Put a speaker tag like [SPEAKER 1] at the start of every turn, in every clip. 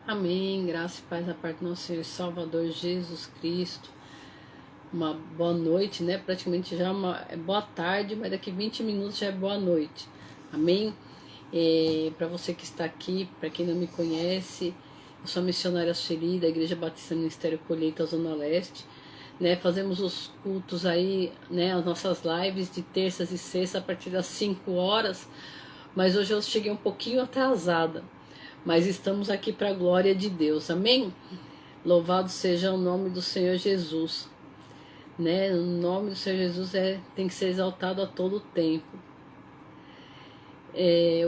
[SPEAKER 1] Amém, graça e paz da parte do nosso Senhor e Salvador Jesus Cristo. Uma boa noite, né? Praticamente já é boa tarde, mas daqui 20 minutos já é boa noite. Amém? Para você que está aqui, para quem não me conhece, eu sou a missionária Sueli, da Igreja Batista Ministério Colheita Zona Leste. Né? Fazemos os cultos aí, né? As nossas lives de terças e sextas a partir das 5 horas, mas hoje eu cheguei um pouquinho atrasada. Mas estamos aqui para a glória de Deus, amém? Louvado seja o nome do Senhor Jesus, né? O nome do Senhor Jesus tem que ser exaltado a todo tempo.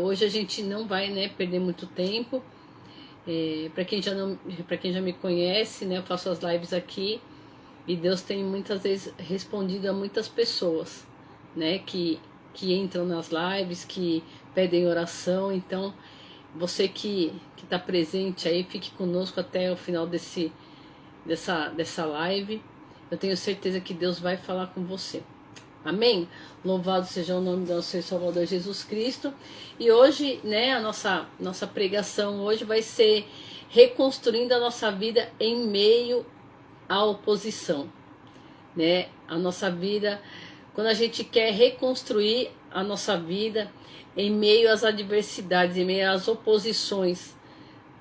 [SPEAKER 1] Hoje a gente não vai, né, perder muito tempo. Para quem já me conhece, né, eu faço as lives aqui e Deus tem muitas vezes respondido a muitas pessoas, né, que entram nas lives, que pedem oração. Então você que está presente aí, fique conosco até o final dessa live. Eu tenho certeza que Deus vai falar com você. Amém? Louvado seja o nome do nosso Senhor Salvador Jesus Cristo. E hoje, né, a nossa pregação hoje vai ser reconstruindo a nossa vida em meio à oposição. Né? A nossa vida, quando a gente quer reconstruir a nossa vida em meio às adversidades, em meio às oposições,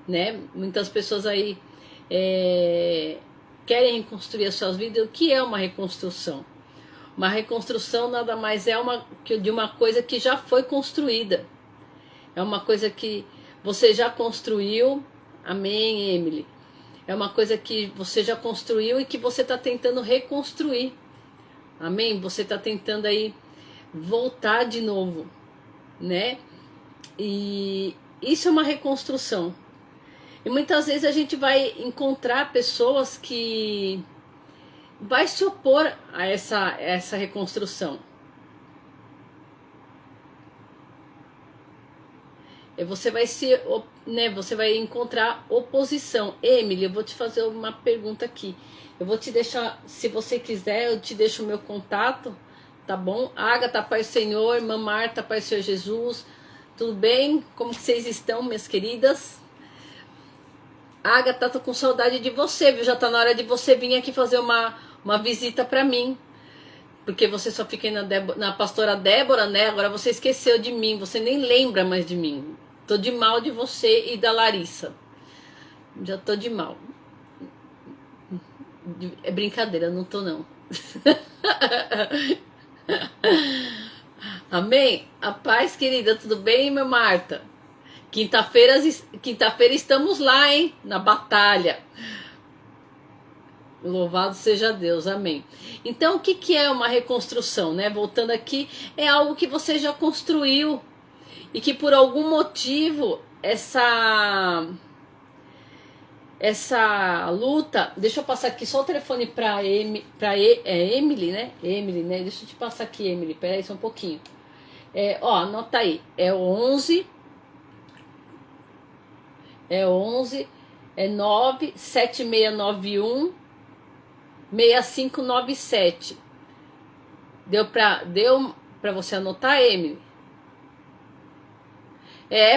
[SPEAKER 1] né? Muitas pessoas aí querem reconstruir as suas vidas. O que é uma reconstrução? Uma reconstrução nada mais é de uma coisa que já foi construída. É uma coisa que você já construiu. Amém, Emily? É uma coisa que você já construiu e que você está tentando reconstruir. Amém? Você está tentando aí voltar de novo, né? E isso é uma reconstrução. E muitas vezes a gente vai encontrar pessoas que vai se opor a essa reconstrução. E você vai encontrar oposição. Emily, eu vou te fazer uma pergunta aqui. Eu vou te deixar, se você quiser, eu te deixo o meu contato, tá bom? Agatha, Pai Senhor, irmã Marta, Pai Senhor Jesus, tudo bem? Como que vocês estão, minhas queridas? Agatha, tô com saudade de você, viu? Já tá na hora de você vir aqui fazer uma visita pra mim. Porque você só fica aí na pastora Débora, né? Agora você esqueceu de mim, você nem lembra mais de mim. Tô de mal de você e da Larissa. Já tô de mal. É brincadeira, não tô não. Amém? A paz, querida, tudo bem, minha Marta? Quinta-feira estamos lá, hein? Na batalha. Louvado seja Deus, amém. Então, o que é uma reconstrução, né? Voltando aqui, é algo que você já construiu e que por algum motivo essa luta. Deixa eu passar aqui só o telefone para Emily, né? Emily, né? Deixa eu te passar aqui, Emily. Peraí só um pouquinho. Anota aí. É 11 97691 6597. Deu pra você anotar, Emily?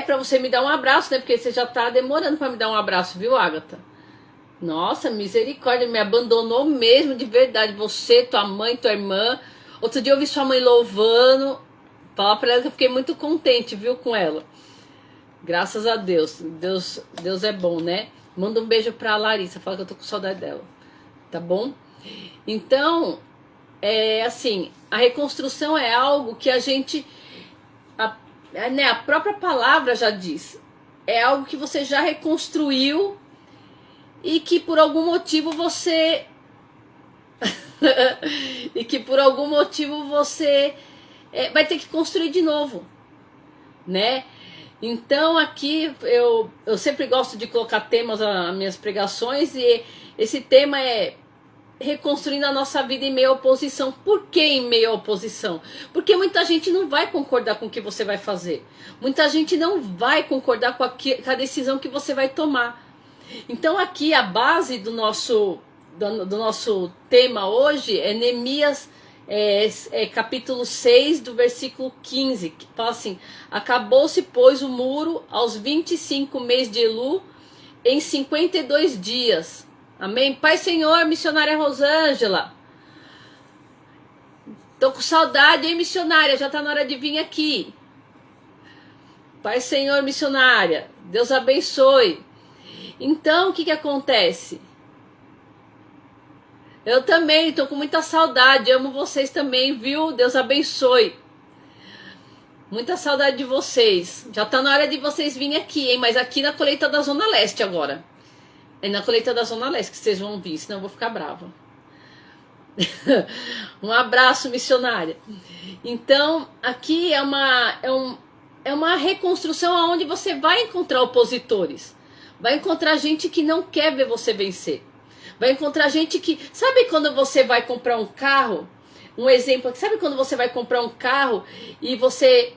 [SPEAKER 1] Pra você me dar um abraço, né? Porque você já tá demorando pra me dar um abraço, viu, Agatha? Nossa, misericórdia, me abandonou mesmo, de verdade. Você, tua mãe, tua irmã. Outro dia eu vi sua mãe louvando. Fala pra ela que eu fiquei muito contente, viu, com ela. Graças a Deus. Deus é bom, né? Manda um beijo pra Larissa, fala que eu tô com saudade dela. Tá bom? Então, assim, a reconstrução é algo que a gente... A própria palavra já diz. É algo que você já reconstruiu e que por algum motivo você... vai ter que construir de novo, né? Então aqui eu sempre gosto de colocar temas nas minhas pregações e esse tema é reconstruindo a nossa vida em meio à oposição. Por que em meio à oposição? Porque muita gente não vai concordar com o que você vai fazer. Muita gente não vai concordar com a decisão que você vai tomar. Então aqui a base do nosso tema hoje é Neemias capítulo 6 do versículo 15, que fala assim: acabou-se pois o muro aos 25 meses de Elu, em 52 dias. Amém? Pai Senhor, missionária Rosângela. Tô com saudade, hein, missionária? Já tá na hora de vir aqui. Pai Senhor, missionária. Deus abençoe. Então, o que acontece? Eu também tô com muita saudade. Amo vocês também, viu? Deus abençoe. Muita saudade de vocês. Já tá na hora de vocês virem aqui, hein? Mas aqui na colheita da Zona Leste agora. É na colheita da Zona Leste que vocês vão vir, senão eu vou ficar brava. Um abraço, missionária. Então, aqui é uma reconstrução onde você vai encontrar opositores. Vai encontrar gente que não quer ver você vencer. Vai encontrar gente que... Sabe quando você vai comprar um carro? Um exemplo aqui. Sabe quando você vai comprar um carro e você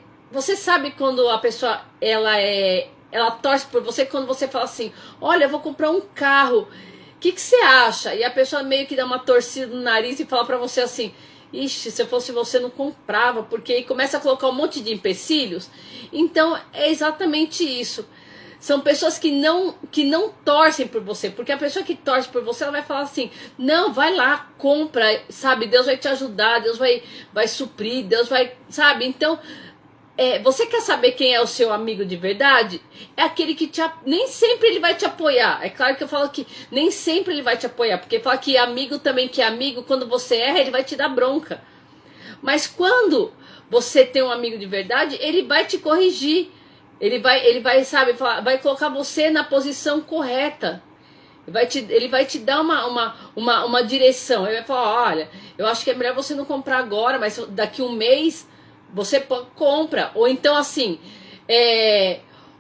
[SPEAKER 1] sabe quando a pessoa ela torce por você, quando você fala assim, olha, eu vou comprar um carro, o que você acha? E a pessoa meio que dá uma torcida no nariz e fala pra você assim, ixi, se eu fosse você não comprava, porque aí começa a colocar um monte de empecilhos. Então é exatamente isso. São pessoas que não torcem por você, porque a pessoa que torce por você, ela vai falar assim, não, vai lá, compra, sabe, Deus vai te ajudar, Deus vai suprir, Deus vai, sabe, então... você quer saber quem é o seu amigo de verdade? É aquele que nem sempre ele vai te apoiar. É claro que eu falo que nem sempre ele vai te apoiar, porque fala que amigo também que é amigo, quando você erra, ele vai te dar bronca. Mas quando você tem um amigo de verdade, ele vai te corrigir. Ele vai, sabe, vai colocar você na posição correta. Ele vai te dar uma direção. Ele vai falar, olha, eu acho que é melhor você não comprar agora, mas daqui um mês... Você compra, ou então assim,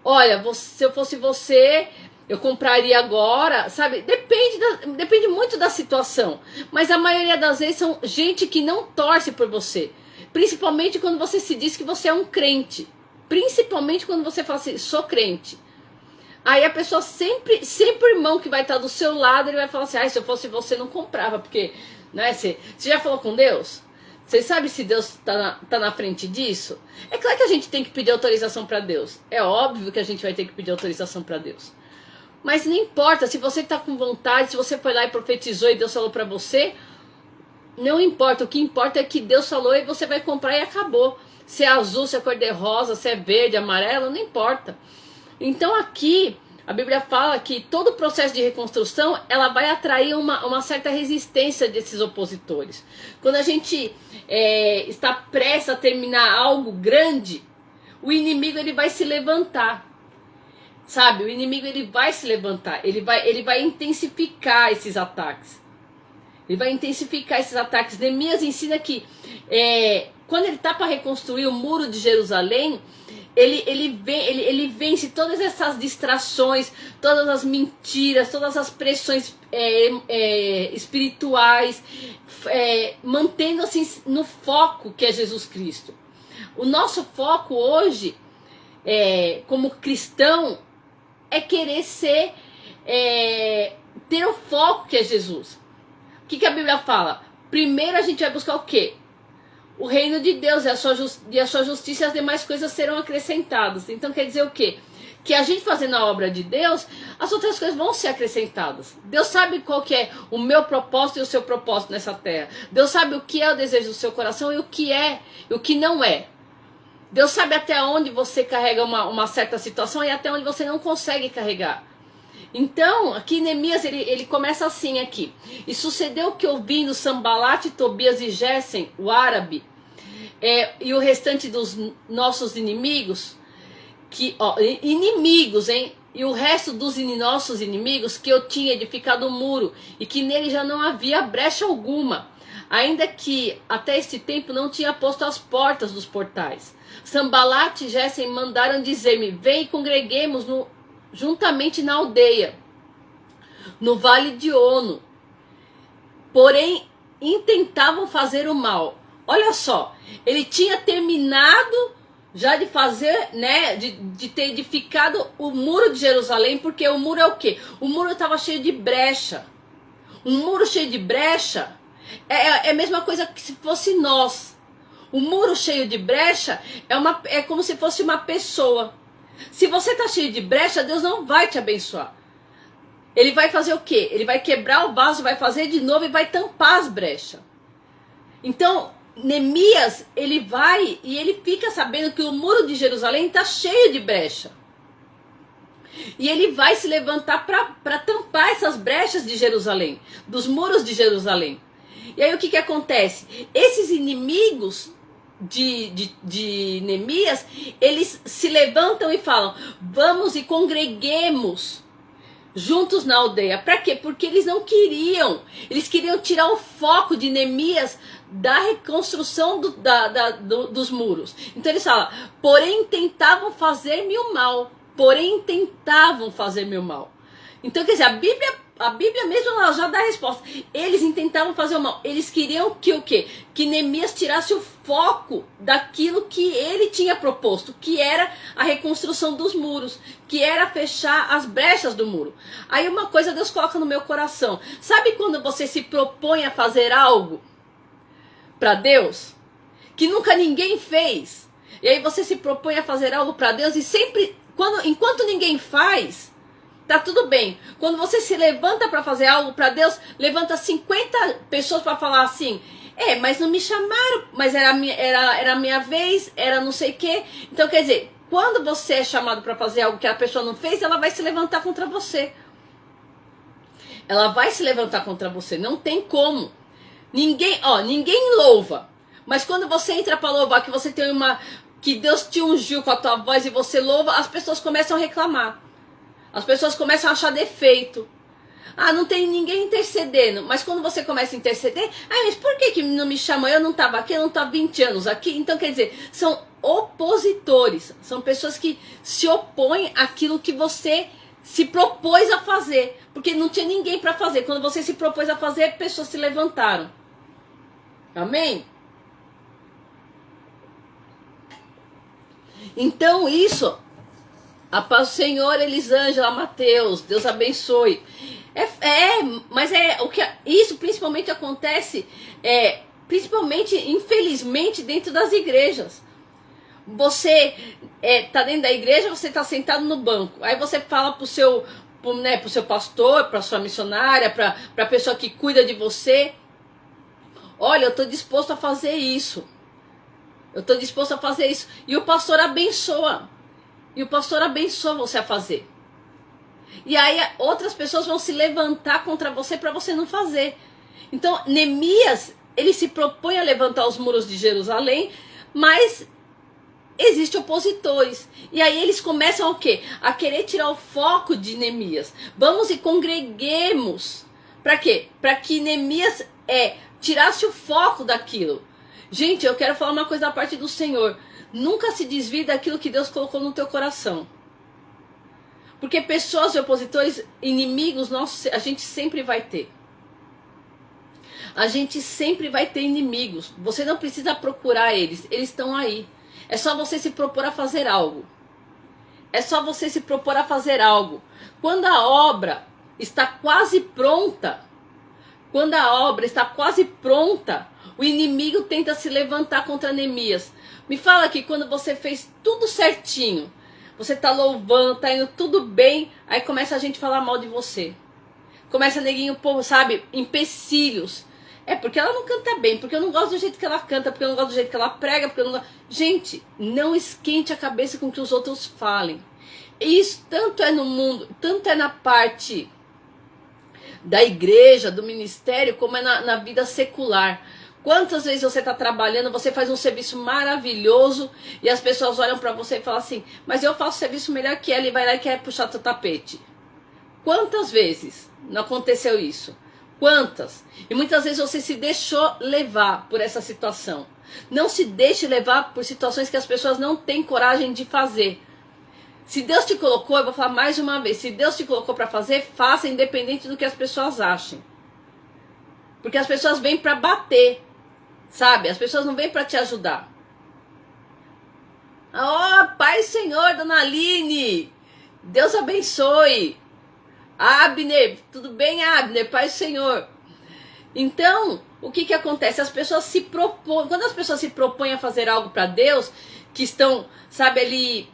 [SPEAKER 1] olha, se eu fosse você, eu compraria agora, sabe? Depende muito da situação, mas a maioria das vezes são gente que não torce por você, principalmente quando você se diz que você é um crente, principalmente quando você fala assim, sou crente. Aí a pessoa sempre o irmão que vai estar do seu lado, ele vai falar assim, se eu fosse você não comprava, porque, né, você já falou com Deus? Vocês sabem se Deus tá na frente disso? É claro que a gente tem que pedir autorização para Deus. É óbvio que a gente vai ter que pedir autorização para Deus. Mas não importa, se você tá com vontade, se você foi lá e profetizou e Deus falou para você, não importa. O que importa é que Deus falou e você vai comprar e acabou. Se é azul, se é cor de rosa, se é verde, amarelo, não importa. Então aqui... A Bíblia fala que todo o processo de reconstrução, ela vai atrair uma certa resistência desses opositores. Quando a gente está prestes a terminar algo grande, o inimigo ele vai se levantar. Sabe? O inimigo ele vai se levantar. Ele vai intensificar esses ataques. Ele vai intensificar esses ataques. Neemias ensina que quando ele está para reconstruir o muro de Jerusalém, ele vence todas essas distrações, todas as mentiras, todas as pressões espirituais, mantendo assim no foco que é Jesus Cristo. O nosso foco hoje, como cristão, é querer ter o foco que é Jesus. O que a Bíblia fala? Primeiro a gente vai buscar o quê? O reino de Deus e a sua justiça e as demais coisas serão acrescentadas. Então quer dizer o quê? Que a gente fazendo a obra de Deus, as outras coisas vão ser acrescentadas. Deus sabe qual que é o meu propósito e o seu propósito nessa terra. Deus sabe o que é o desejo do seu coração e o que é e o que não é. Deus sabe até onde você carrega uma certa situação e até onde você não consegue carregar. Então, aqui Neemias, ele começa assim aqui. E sucedeu que ouvindo Sambalate, Tobias e Gessem, o árabe, e o restante dos nossos inimigos, inimigos, hein? E o resto dos nossos inimigos, que eu tinha edificado o muro, e que nele já não havia brecha alguma, ainda que até este tempo não tinha posto as portas dos portais. Sambalate e Gessem mandaram dizer-me, vem e congreguemos juntamente na aldeia, no vale de Ono. Porém, intentavam fazer o mal. Olha só, ele tinha terminado já de fazer, né, de ter edificado o muro de Jerusalém, porque o muro é o quê? O muro estava cheio de brecha. Um muro cheio de brecha é a mesma coisa que se fosse nós. O muro cheio de brecha é como se fosse uma pessoa. Se você está cheio de brecha, Deus não vai te abençoar. ele vai fazer o quê? Ele vai quebrar o vaso, vai fazer de novo e vai tampar as brechas. Então, Neemias, ele vai e ele fica sabendo que o muro de Jerusalém está cheio de brecha. E ele vai se levantar para tampar essas brechas de Jerusalém, dos muros de Jerusalém. E aí o que acontece? Esses inimigos de Neemias, eles se levantam e falam: vamos e congreguemos juntos na aldeia. Para quê? Porque eles não queriam. Eles queriam tirar o foco de Neemias da reconstrução dos muros. Então eles falam: porém tentavam fazer-me o mal. Porém tentavam fazer-me o mal. Então quer dizer, a Bíblia mesmo ela já dá a resposta. Eles intentavam fazer o mal. Eles queriam que o quê? Que Neemias tirasse o foco daquilo que ele tinha proposto, que era a reconstrução dos muros, que era fechar as brechas do muro. Aí uma coisa Deus coloca no meu coração. Sabe quando você se propõe a fazer algo para Deus que nunca ninguém fez? E aí você se propõe a fazer algo para Deus e sempre, enquanto ninguém faz, tá tudo bem. Quando você se levanta para fazer algo para Deus, levanta 50 pessoas para falar assim: mas não me chamaram, mas era a minha vez, era não sei o quê. Então quer dizer, quando você é chamado para fazer algo que a pessoa não fez, ela vai se levantar contra você. Ela vai se levantar contra você, não tem como. Ninguém louva. Mas quando você entra para louvar, que você tem que Deus te ungiu com a tua voz e você louva, as pessoas começam a reclamar. As pessoas começam a achar defeito. Não tem ninguém intercedendo. Mas quando você começa a interceder, mas por que não me chamou? Eu não estava aqui, eu não estou há 20 anos aqui. Então quer dizer, são opositores. São pessoas que se opõem àquilo que você se propôs a fazer. Porque não tinha ninguém para fazer. Quando você se propôs a fazer, pessoas se levantaram. Amém? Então isso, a paz do Senhor, Elisângela, Mateus, Deus abençoe. Mas isso principalmente acontece, principalmente, infelizmente, dentro das igrejas. Você tá dentro da igreja, você tá sentado no banco. Aí você fala pro seu pastor, pra sua missionária, pra pessoa que cuida de você: olha, eu tô disposto a fazer isso. Eu tô disposto a fazer isso. E o pastor abençoa. E o pastor abençoa você a fazer. E aí outras pessoas vão se levantar contra você para você não fazer. Então Neemias, ele se propõe a levantar os muros de Jerusalém, mas existem opositores. E aí eles começam o quê? A querer tirar o foco de Neemias. Vamos e congreguemos. Para quê? Para que Neemias tirasse o foco daquilo. Gente, eu quero falar uma coisa da parte do Senhor. Nunca se desvie daquilo que Deus colocou no teu coração. Porque pessoas e opositores, inimigos nossos, a gente sempre vai ter. A gente sempre vai ter inimigos. Você não precisa procurar eles. Eles estão aí. É só você se propor a fazer algo. É só você se propor a fazer algo. Quando a obra está quase pronta, o inimigo tenta se levantar contra Neemias. Me fala aqui, quando você fez tudo certinho, você tá louvando, tá indo tudo bem, aí começa a gente falar mal de você. Começa neguinho, povo, sabe, empecilhos. Porque ela não canta bem, porque eu não gosto do jeito que ela canta, porque eu não gosto do jeito que ela prega, porque eu não gosto... Gente, não esquente a cabeça com o que os outros falem. Isso tanto é no mundo, tanto é na parte da igreja, do ministério, como é na vida secular. Quantas vezes você está trabalhando, você faz um serviço maravilhoso e as pessoas olham para você e falam assim: mas eu faço serviço melhor que ela, e vai lá e quer puxar teu tapete. Quantas vezes não aconteceu isso? Quantas? E muitas vezes você se deixou levar por essa situação. Não se deixe levar por situações que as pessoas não têm coragem de fazer. Se Deus te colocou, eu vou falar mais uma vez, se Deus te colocou para fazer, faça independente do que as pessoas achem. Porque as pessoas vêm para bater, sabe? As pessoas não vêm para te ajudar. Pai Senhor, Dona Aline, Deus abençoe. Abner, tudo bem, Abner? Pai Senhor. Então, o que acontece? As pessoas se propõem, quando as pessoas se propõem a fazer algo para Deus, que estão, sabe, ali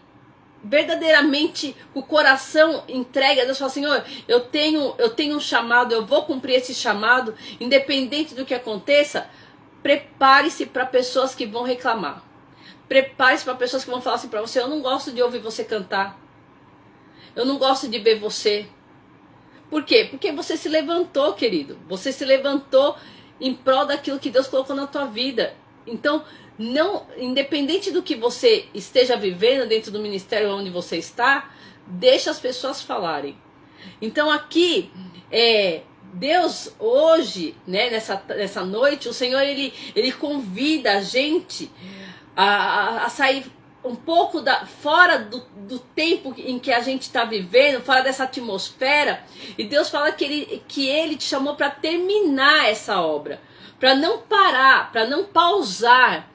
[SPEAKER 1] verdadeiramente com o coração entregue a Deus, fala, Senhor, eu tenho um chamado, eu vou cumprir esse chamado, independente do que aconteça. Prepare-se para pessoas que vão reclamar. Prepare-se para pessoas que vão falar assim para você, eu não gosto de ouvir você cantar. Eu não gosto de ver você. Por quê? Porque você se levantou, querido. Você se levantou em prol daquilo que Deus colocou na tua vida. Então, não, independente do que você esteja vivendo dentro do ministério onde você está, deixa as pessoas falarem. Então aqui, Deus hoje, né, nessa noite, o Senhor ele convida a gente a sair um pouco fora do tempo em que a gente está vivendo, fora dessa atmosfera, e Deus fala que ele te chamou para terminar essa obra, para não parar, para não pausar.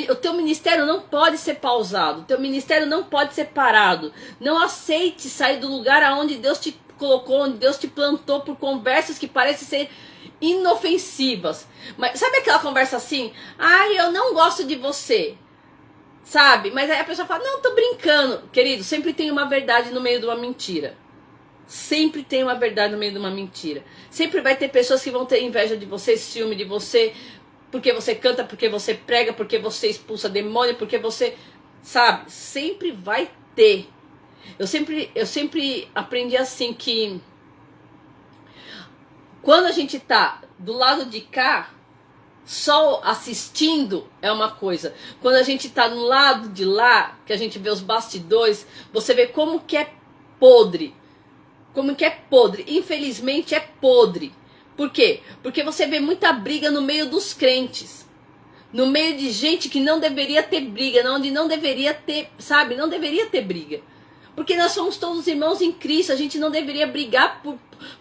[SPEAKER 1] O teu ministério não pode ser pausado, o teu ministério não pode ser parado. Não aceite sair do lugar aonde Deus te colocou, onde Deus te plantou, por conversas que parecem ser inofensivas. Mas sabe aquela conversa assim? Ai, eu não gosto de você. Sabe? Mas aí a pessoa fala, não, tô brincando. Querido, sempre tem uma verdade no meio de uma mentira. Sempre tem uma verdade no meio de uma mentira. Sempre vai ter pessoas que vão ter inveja de você, ciúme de você, porque você canta, porque você prega, porque você expulsa demônio, porque você... Sabe? Sempre vai ter. Eu sempre aprendi assim que... Quando a gente tá do lado de cá, só assistindo é uma coisa. Quando a gente tá no lado de lá, que a gente vê os bastidores, você vê como que é podre. Como que é podre. Infelizmente é podre. Por quê? Porque você vê muita briga no meio dos crentes. No meio de gente que não deveria ter briga, onde não deveria ter, sabe? Não deveria ter briga. Porque nós somos todos irmãos em Cristo. A gente não deveria brigar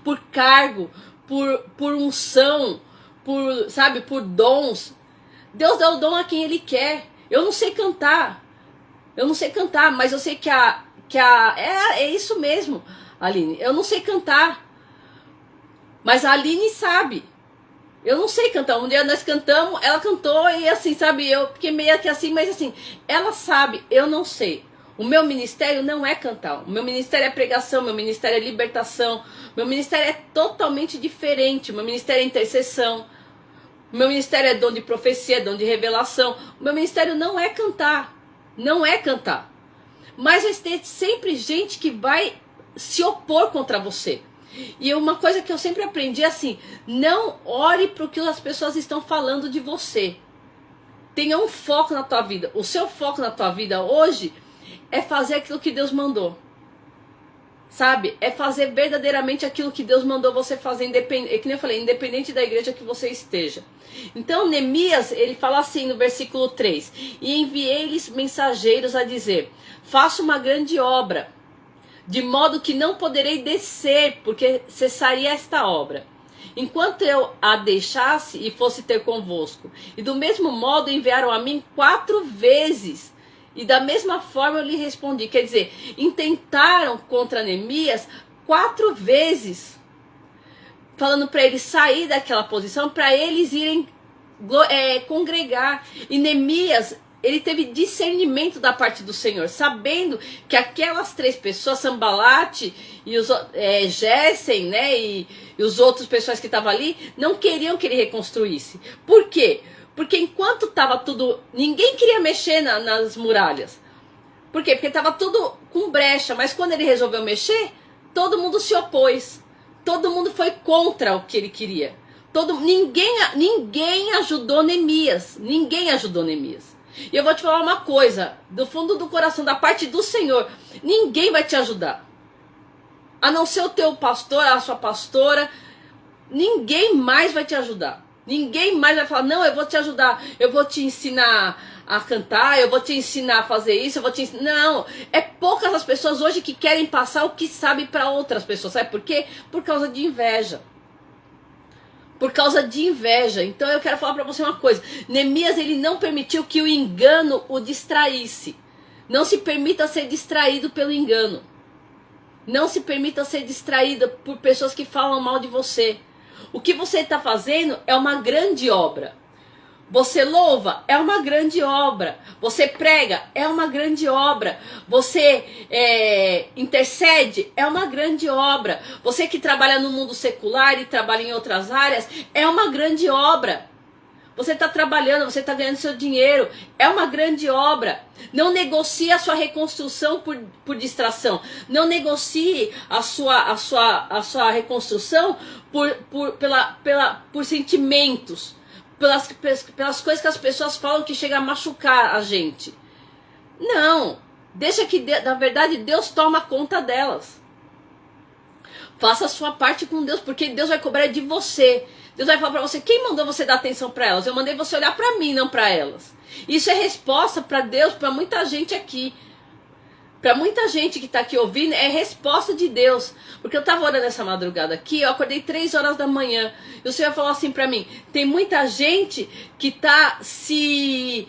[SPEAKER 1] por cargo, por unção, por dons. Deus dá o dom a quem Ele quer. Eu não sei cantar. Mas eu sei que é isso mesmo, Aline. Eu não sei cantar. Mas a Aline sabe. Eu não sei cantar. Um dia nós cantamos, ela cantou e assim, sabe? Eu fiquei meio que assim, mas assim, ela sabe, eu não sei. O meu ministério não é cantar. O meu ministério é pregação, meu ministério é libertação. Meu ministério é totalmente diferente. O meu ministério é intercessão. O meu ministério é dom de profecia, dom de revelação. O meu ministério não é cantar. Não é cantar. Mas vai ter sempre gente que vai se opor contra você. E uma coisa que eu sempre aprendi é assim, não ore para o que as pessoas estão falando de você. Tenha um foco na tua vida. O seu foco na tua vida hoje é fazer aquilo que Deus mandou. Sabe? É fazer verdadeiramente aquilo que Deus mandou você fazer, independente, que nem eu falei, independente da igreja que você esteja. Então, Neemias, ele fala assim no versículo 3, e enviei-lhes mensageiros a dizer, faça uma grande obra, de modo que não poderei descer, porque cessaria esta obra, enquanto eu a deixasse e fosse ter convosco. E do mesmo modo enviaram a mim 4 vezes, e da mesma forma eu lhe respondi. Quer dizer, intentaram contra Neemias 4 vezes, falando para ele sair daquela posição, para eles irem congregar. E Neemias, ele teve discernimento da parte do Senhor, sabendo que aquelas 3 pessoas, Sambalate e os Gessem, né, e os outros pessoas que estavam ali, não queriam que ele reconstruísse. Por quê? Porque enquanto estava tudo, ninguém queria mexer nas muralhas. Por quê? Porque estava tudo com brecha, mas quando ele resolveu mexer, todo mundo se opôs. Todo mundo foi contra o que ele queria. Ninguém ajudou Neemias. Ninguém ajudou Neemias. E eu vou te falar uma coisa, do fundo do coração, da parte do Senhor, ninguém vai te ajudar. A não ser o teu pastor, a sua pastora, ninguém mais vai te ajudar. Ninguém mais vai falar, não, eu vou te ajudar, eu vou te ensinar a cantar, eu vou te ensinar a fazer isso, eu vou te ensinar... Não, é poucas as pessoas hoje que querem passar o que sabem para outras pessoas. Sabe por quê? Por causa de inveja. Por causa de inveja. Então eu quero falar para você uma coisa. Neemias, ele não permitiu que o engano o distraísse. Não se permita ser distraído pelo engano. Não se permita ser distraída por pessoas que falam mal de você. O que você está fazendo é uma grande obra. Você louva, é uma grande obra. Você prega, é uma grande obra. Você intercede, é uma grande obra. Você que trabalha no mundo secular e trabalha em outras áreas, é uma grande obra. Você está trabalhando, você está ganhando seu dinheiro, é uma grande obra. Não negocie a sua reconstrução por distração. Não negocie a sua reconstrução por sentimentos. Pelas coisas que as pessoas falam que chega a machucar a gente. Não. Deixa que, na verdade, Deus toma conta delas. Faça a sua parte com Deus, porque Deus vai cobrar de você. Deus vai falar para você, quem mandou você dar atenção para elas? Eu mandei você olhar para mim, não para elas. Isso é resposta para Deus, para muita gente aqui. Para muita gente que está aqui ouvindo, é resposta de Deus. Porque eu estava orando essa madrugada aqui, eu acordei 3 horas da manhã. E o Senhor falou assim para mim, tem muita gente que está se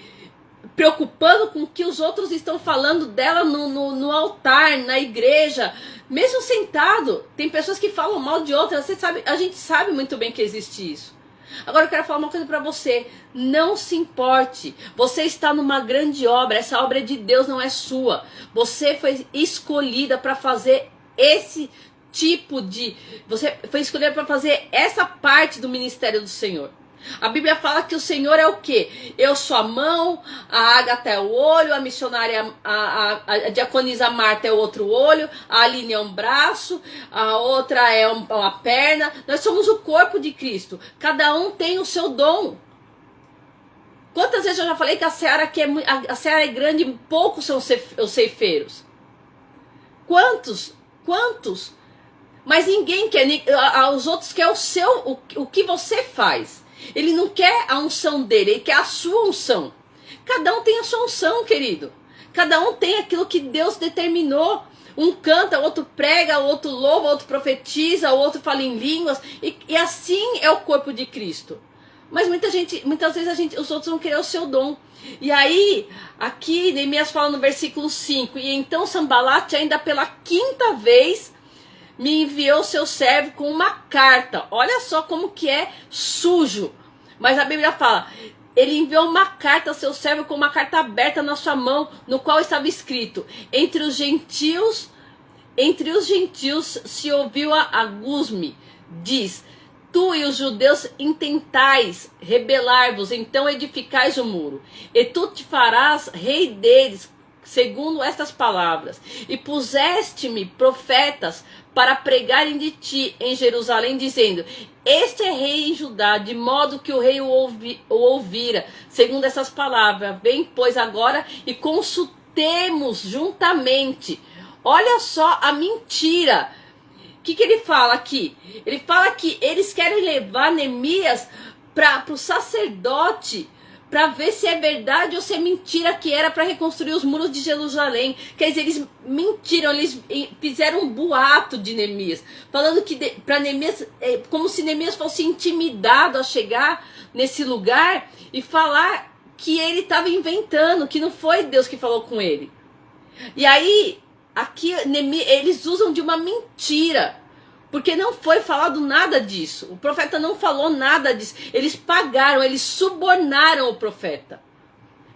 [SPEAKER 1] preocupando com o que os outros estão falando dela no altar, na igreja. Mesmo sentado, tem pessoas que falam mal de outras. Você sabe, a gente sabe muito bem que existe isso. Agora eu quero falar uma coisa para você. Não se importe. Você está numa grande obra. Essa obra é de Deus, não é sua. Você foi escolhida para fazer esse tipo de... Você foi escolhida para fazer essa parte do ministério do Senhor. A Bíblia fala que o Senhor é o quê? Eu sou a mão, a Ágata é o olho, a missionária, a diaconisa Marta é o outro olho, a Aline é um braço, a outra é uma perna. Nós somos o corpo de Cristo. Cada um tem o seu dom. Quantas vezes eu já falei que a seara é grande e poucos são os ceifeiros? Quantos? Mas ninguém quer, os outros querem o que você faz. Ele não quer a unção dele, ele quer a sua unção. Cada um tem a sua unção, querido. Cada um tem aquilo que Deus determinou. Um canta, o outro prega, o outro louva, o outro profetiza, o outro fala em línguas. E assim é o corpo de Cristo. Mas muitas vezes os outros vão querer o seu dom. E aí, aqui Neemias fala no versículo 5. E então Sambalate, ainda pela 5ª vez, me enviou seu servo com uma carta. Olha só como que é sujo. Mas a Bíblia fala, ele enviou uma carta ao seu servo com uma carta aberta na sua mão, no qual estava escrito, entre os gentios se ouviu a Gusme, diz, tu e os judeus intentais rebelar-vos, então edificais o muro, e tu te farás rei deles, segundo estas palavras, e puseste-me profetas para pregarem de ti em Jerusalém, dizendo, este é rei em Judá, de modo que o rei o ouvira, segundo essas palavras, vem pois agora e consultemos juntamente. Olha só a mentira. O que ele fala aqui? Ele fala que eles querem levar Neemias para o sacerdote, para ver se é verdade ou se é mentira que era para reconstruir os muros de Jerusalém. Quer dizer, eles mentiram, eles fizeram um boato de Neemias, falando que para Neemias, como se Neemias fosse intimidado a chegar nesse lugar e falar que ele estava inventando, que não foi Deus que falou com ele. E aí, aqui eles usam de uma mentira. Porque não foi falado nada disso. O profeta não falou nada disso. Eles pagaram, eles subornaram o profeta.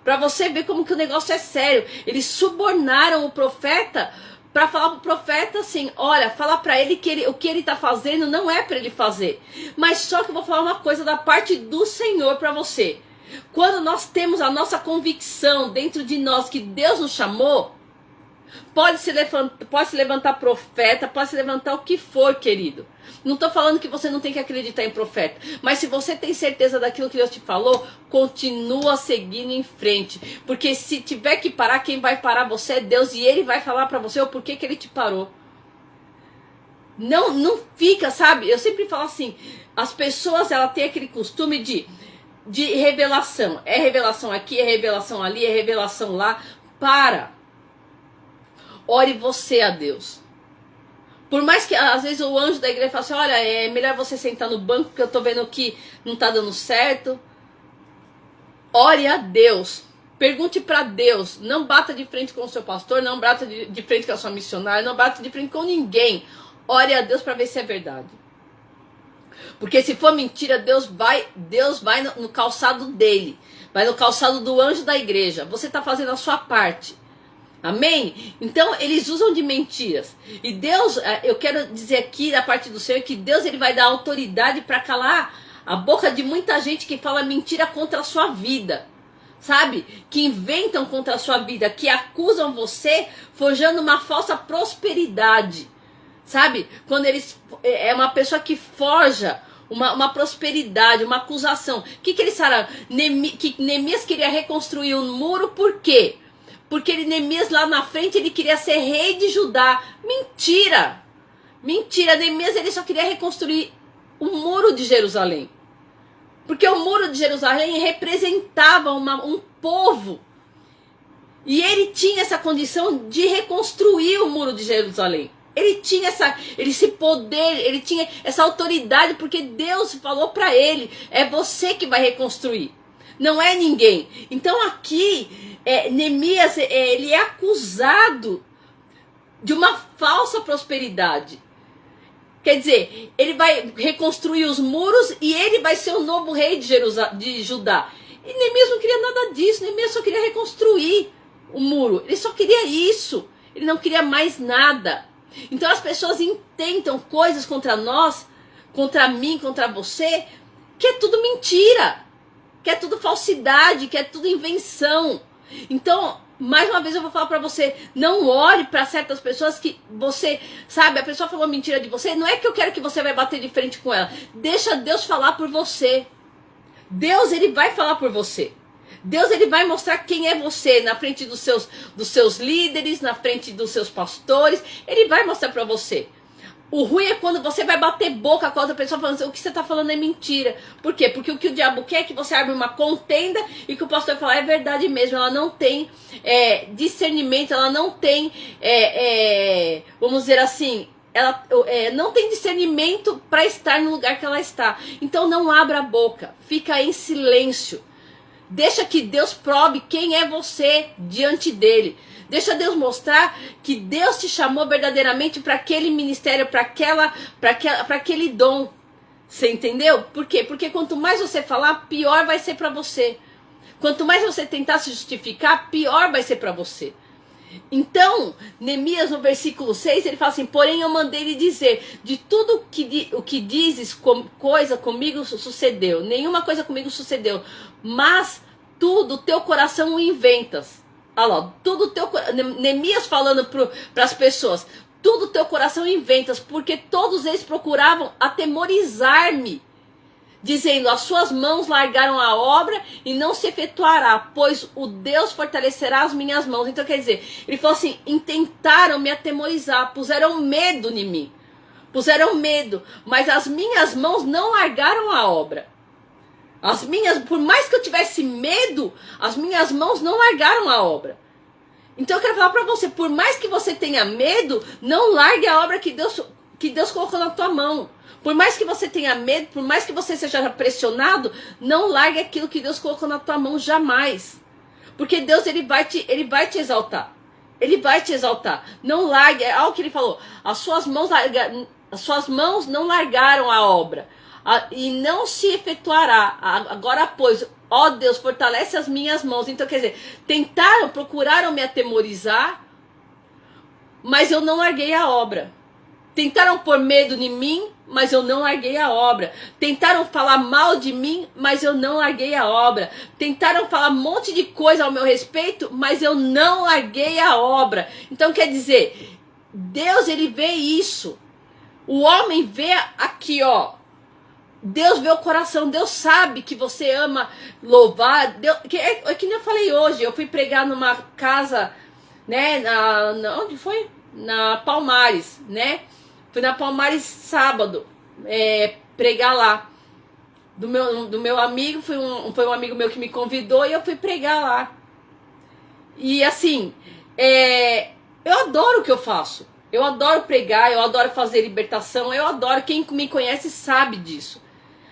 [SPEAKER 1] Para você ver como que o negócio é sério. Eles subornaram o profeta para falar pro profeta assim, olha, fala para ele que o que ele tá fazendo não é para ele fazer. Mas só que eu vou falar uma coisa da parte do Senhor para você. Quando nós temos a nossa convicção dentro de nós que Deus nos chamou, pode se levantar profeta, pode se levantar o que for, querido. Não estou falando que você não tem que acreditar em profeta, mas se você tem certeza daquilo que Deus te falou, continua seguindo em frente, porque se tiver que parar, quem vai parar você é Deus, e Ele vai falar para você o porquê que Ele te parou. Não fica, sabe? Eu sempre falo assim, as pessoas, ela tem aquele costume de revelação. É revelação aqui, é revelação ali, é revelação lá. Para. Ore você a Deus. Por mais que às vezes o anjo da igreja fale assim, olha, é melhor você sentar no banco porque eu tô vendo que não tá dando certo. Ore a Deus. Pergunte para Deus. Não bata de frente com o seu pastor, não bata de frente com a sua missionária, não bata de frente com ninguém. Ore a Deus para ver se é verdade. Porque se for mentira, Deus vai no calçado dele. Vai no calçado do anjo da igreja. Você está fazendo a sua parte. Amém? Então, eles usam de mentiras. E Deus, eu quero dizer aqui da parte do Senhor, que Deus ele vai dar autoridade para calar a boca de muita gente que fala mentira contra a sua vida. Sabe? Que inventam contra a sua vida, que acusam você forjando uma falsa prosperidade. Sabe? Quando eles... É uma pessoa que forja uma prosperidade, uma acusação. O que eles falaram? Que Neemias queria reconstruir um muro, por quê? Porque Neemias lá na frente ele queria ser rei de Judá. Mentira! Mentira! Neemias ele só queria reconstruir o muro de Jerusalém. Porque o muro de Jerusalém representava um povo. E ele tinha essa condição de reconstruir o muro de Jerusalém. Ele tinha esse poder, ele tinha essa autoridade, porque Deus falou para ele, é você que vai reconstruir, não é ninguém. Então aqui, Neemias, ele é acusado de uma falsa prosperidade. Quer dizer, ele vai reconstruir os muros e ele vai ser o novo rei de Judá. E Neemias não queria nada disso, Neemias só queria reconstruir o muro, ele só queria isso, ele não queria mais nada. Então as pessoas intentam coisas contra nós, contra mim, contra você, que é tudo mentira, que é tudo falsidade, que é tudo invenção. Então, mais uma vez eu vou falar pra você, não ore pra certas pessoas que você, sabe, a pessoa falou mentira de você, não é que eu quero que você vai bater de frente com ela. Deixa Deus falar por você. Deus, ele vai falar por você. Deus ele vai mostrar quem é você na frente dos seus líderes, na frente dos seus pastores. Ele vai mostrar para você. O ruim é quando você vai bater boca com a outra pessoa falando assim, o que você está falando é mentira. Por quê? Porque o que o diabo quer é que você abra uma contenda e que o pastor fala, é verdade mesmo, ela não tem discernimento, ela não tem, vamos dizer assim, ela não tem discernimento para estar no lugar que ela está. Então não abra a boca, fica em silêncio. Deixa que Deus prove quem é você diante dele. Deixa Deus mostrar que Deus te chamou verdadeiramente para aquele ministério, para aquele dom. Você entendeu? Por quê? Porque quanto mais você falar, pior vai ser para você. Quanto mais você tentar se justificar, pior vai ser para você. Então, Neemias no versículo 6, ele fala assim, porém eu mandei lhe dizer, de tudo o que dizes, coisa comigo sucedeu, nenhuma coisa comigo sucedeu, mas tudo teu coração o inventas. Olha lá, tudo teu Neemias falando para as pessoas, tudo teu coração inventas, porque todos eles procuravam atemorizar-me, dizendo, as suas mãos largaram a obra e não se efetuará, pois o Deus fortalecerá as minhas mãos. Então quer dizer, ele falou assim, intentaram me atemorizar, puseram medo em mim, puseram medo, mas as minhas mãos não largaram a obra. Por mais que eu tivesse medo, as minhas mãos não largaram a obra. Então eu quero falar para você, por mais que você tenha medo, não largue a obra que Deus colocou na tua mão. Por mais que você tenha medo, por mais que você seja pressionado, não largue aquilo que Deus colocou na tua mão jamais. Porque Deus ele vai te exaltar. Ele vai te exaltar. Não largue, é algo que ele falou. As suas mãos não largaram a obra. E não se efetuará. Agora, pois, ó Deus, fortalece as minhas mãos. Então, quer dizer, procuraram me atemorizar, mas eu não larguei a obra. Tentaram pôr medo em mim, mas eu não larguei a obra. Tentaram falar mal de mim, mas eu não larguei a obra. Tentaram falar um monte de coisa ao meu respeito, mas eu não larguei a obra. Então quer dizer, Deus ele vê isso. O homem vê aqui, ó. Deus vê o coração, Deus sabe que você ama louvar. É que nem eu falei hoje, eu fui pregar numa casa, né, onde foi? Na Palmares, né? Fui na Palmares sábado, pregar lá. Do meu amigo, foi um amigo meu que me convidou e eu fui pregar lá. E assim, eu adoro o que eu faço. Eu adoro pregar, eu adoro fazer libertação, eu adoro, quem me conhece sabe disso.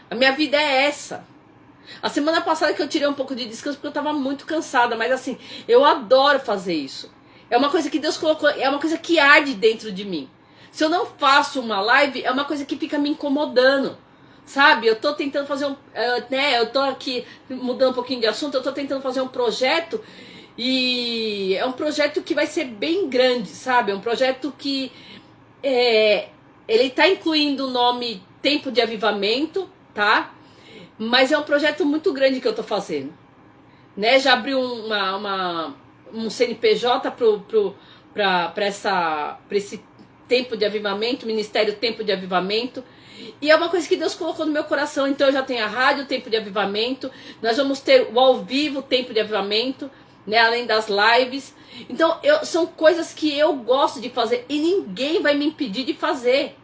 [SPEAKER 1] A minha vida é essa. A semana passada que eu tirei um pouco de descanso porque eu estava muito cansada, mas assim, eu adoro fazer isso. É uma coisa que Deus colocou, é uma coisa que arde dentro de mim. Se eu não faço uma live, é uma coisa que fica me incomodando. sabe? Eu tô tentando fazer eu tô aqui mudando um pouquinho de assunto, eu tô tentando fazer um projeto e é um projeto que vai ser bem grande, sabe? É um projeto que ele tá incluindo o nome Tempo de Avivamento, tá? Mas é um projeto muito grande que eu tô fazendo, né? Já abri um CNPJ para esse Tempo de Avivamento, Ministério Tempo de Avivamento. E é uma coisa que Deus colocou no meu coração. Então eu já tenho a rádio Tempo de Avivamento. Nós vamos ter o ao vivo Tempo de Avivamento, né? Além das lives. Então são coisas que eu gosto de fazer e ninguém vai me impedir de fazer.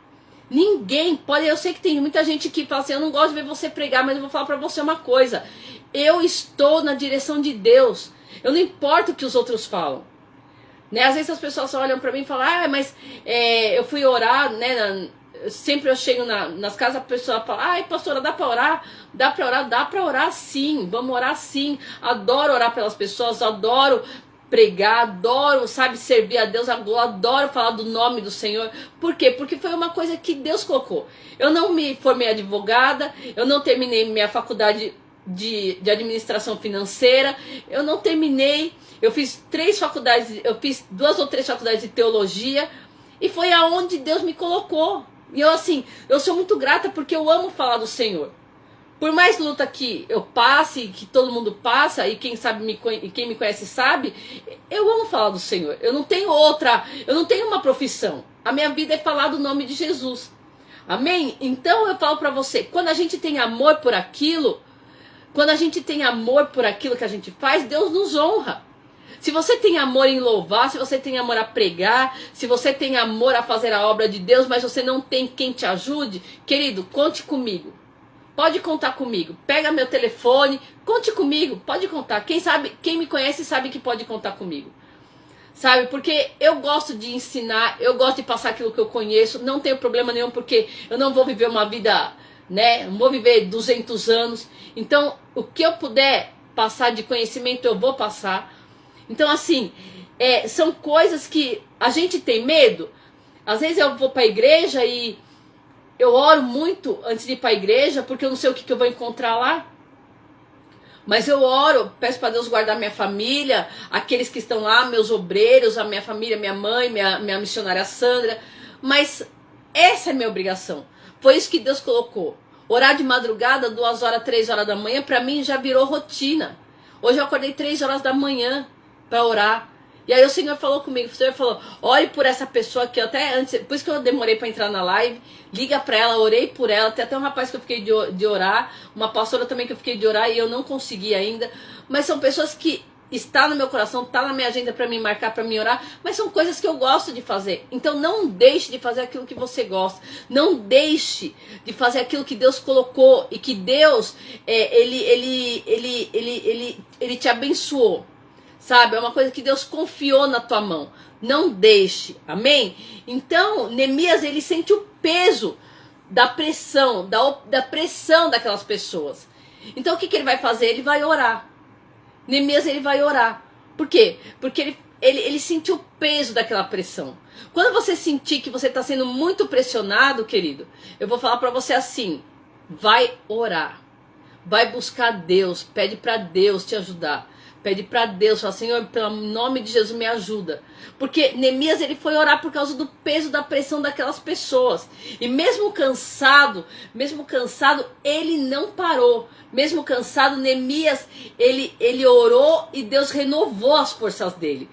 [SPEAKER 1] Ninguém pode. Eu sei que tem muita gente que fala assim: eu não gosto de ver você pregar, mas eu vou falar para você uma coisa. Eu estou na direção de Deus. Eu não importo o que os outros falam, né? Às vezes as pessoas olham para mim e falam: mas eu fui orar, né? Sempre eu chego nas casas, a pessoa fala: ai, pastora, dá para orar? Dá para orar? Dá para orar sim, vamos orar sim. Adoro orar pelas pessoas, adoro pregar, adoro, sabe, servir a Deus, adoro falar do nome do Senhor. Por quê? Porque foi uma coisa que Deus colocou. Eu não me formei advogada, eu não terminei minha faculdade de administração financeira, eu não terminei, eu fiz 3 faculdades, eu fiz 2 ou 3 faculdades de teologia, e foi aonde Deus me colocou. E eu sou muito grata porque eu amo falar do Senhor. Por mais luta que eu passe, que todo mundo passa, e quem me conhece sabe, eu amo falar do Senhor. Eu não tenho uma profissão. A minha vida é falar do nome de Jesus. Amém? Então eu falo para você, quando a gente tem amor por aquilo, que a gente faz, Deus nos honra. Se você tem amor em louvar, se você tem amor a pregar, se você tem amor a fazer a obra de Deus, mas você não tem quem te ajude, querido, conte comigo. Pode contar comigo. Pega meu telefone, conte comigo, pode contar. Quem me conhece sabe que pode contar comigo. Sabe? Porque eu gosto de ensinar, eu gosto de passar aquilo que eu conheço, não tenho problema nenhum, porque eu não vou viver uma vida, né? Não vou viver 200 anos. Então, o que eu puder passar de conhecimento, eu vou passar. Então, são coisas que a gente tem medo. Às vezes eu vou para a igreja e eu oro muito antes de ir para a igreja, porque eu não sei o que eu vou encontrar lá. Mas eu oro, peço para Deus guardar minha família, aqueles que estão lá, meus obreiros, a minha família, minha mãe, minha missionária Sandra. Mas essa é minha obrigação. Foi isso que Deus colocou. Orar de madrugada, 2 horas, 3 horas da manhã, para mim já virou rotina. Hoje eu acordei 3 horas da manhã para orar. E aí o Senhor falou comigo, o Senhor falou: ore por essa pessoa que eu até antes, por isso que eu demorei para entrar na live, liga para ela, orei por ela, tem até um rapaz que eu fiquei de orar, uma pastora também que eu fiquei de orar e eu não consegui ainda, mas são pessoas que está no meu coração, está na minha agenda para me marcar, para me orar, mas são coisas que eu gosto de fazer. Então não deixe de fazer aquilo que você gosta, não deixe de fazer aquilo que Deus colocou e que Deus, ele te abençoou. Sabe, é uma coisa que Deus confiou na tua mão. Não deixe, amém? Então, Neemias, ele sente o peso da pressão, da pressão daquelas pessoas. Então, o que ele vai fazer? Ele vai orar. Neemias, ele vai orar. Por quê? Porque ele sentiu o peso daquela pressão. Quando você sentir que você está sendo muito pressionado, querido, eu vou falar para você assim: vai orar. Vai buscar Deus, pede para Deus te ajudar. Pede para Deus, fala: Senhor, pelo nome de Jesus, me ajuda. Porque Neemias, ele foi orar por causa do peso da pressão daquelas pessoas. E mesmo cansado, ele não parou. Mesmo cansado, Neemias, ele orou e Deus renovou as forças dele.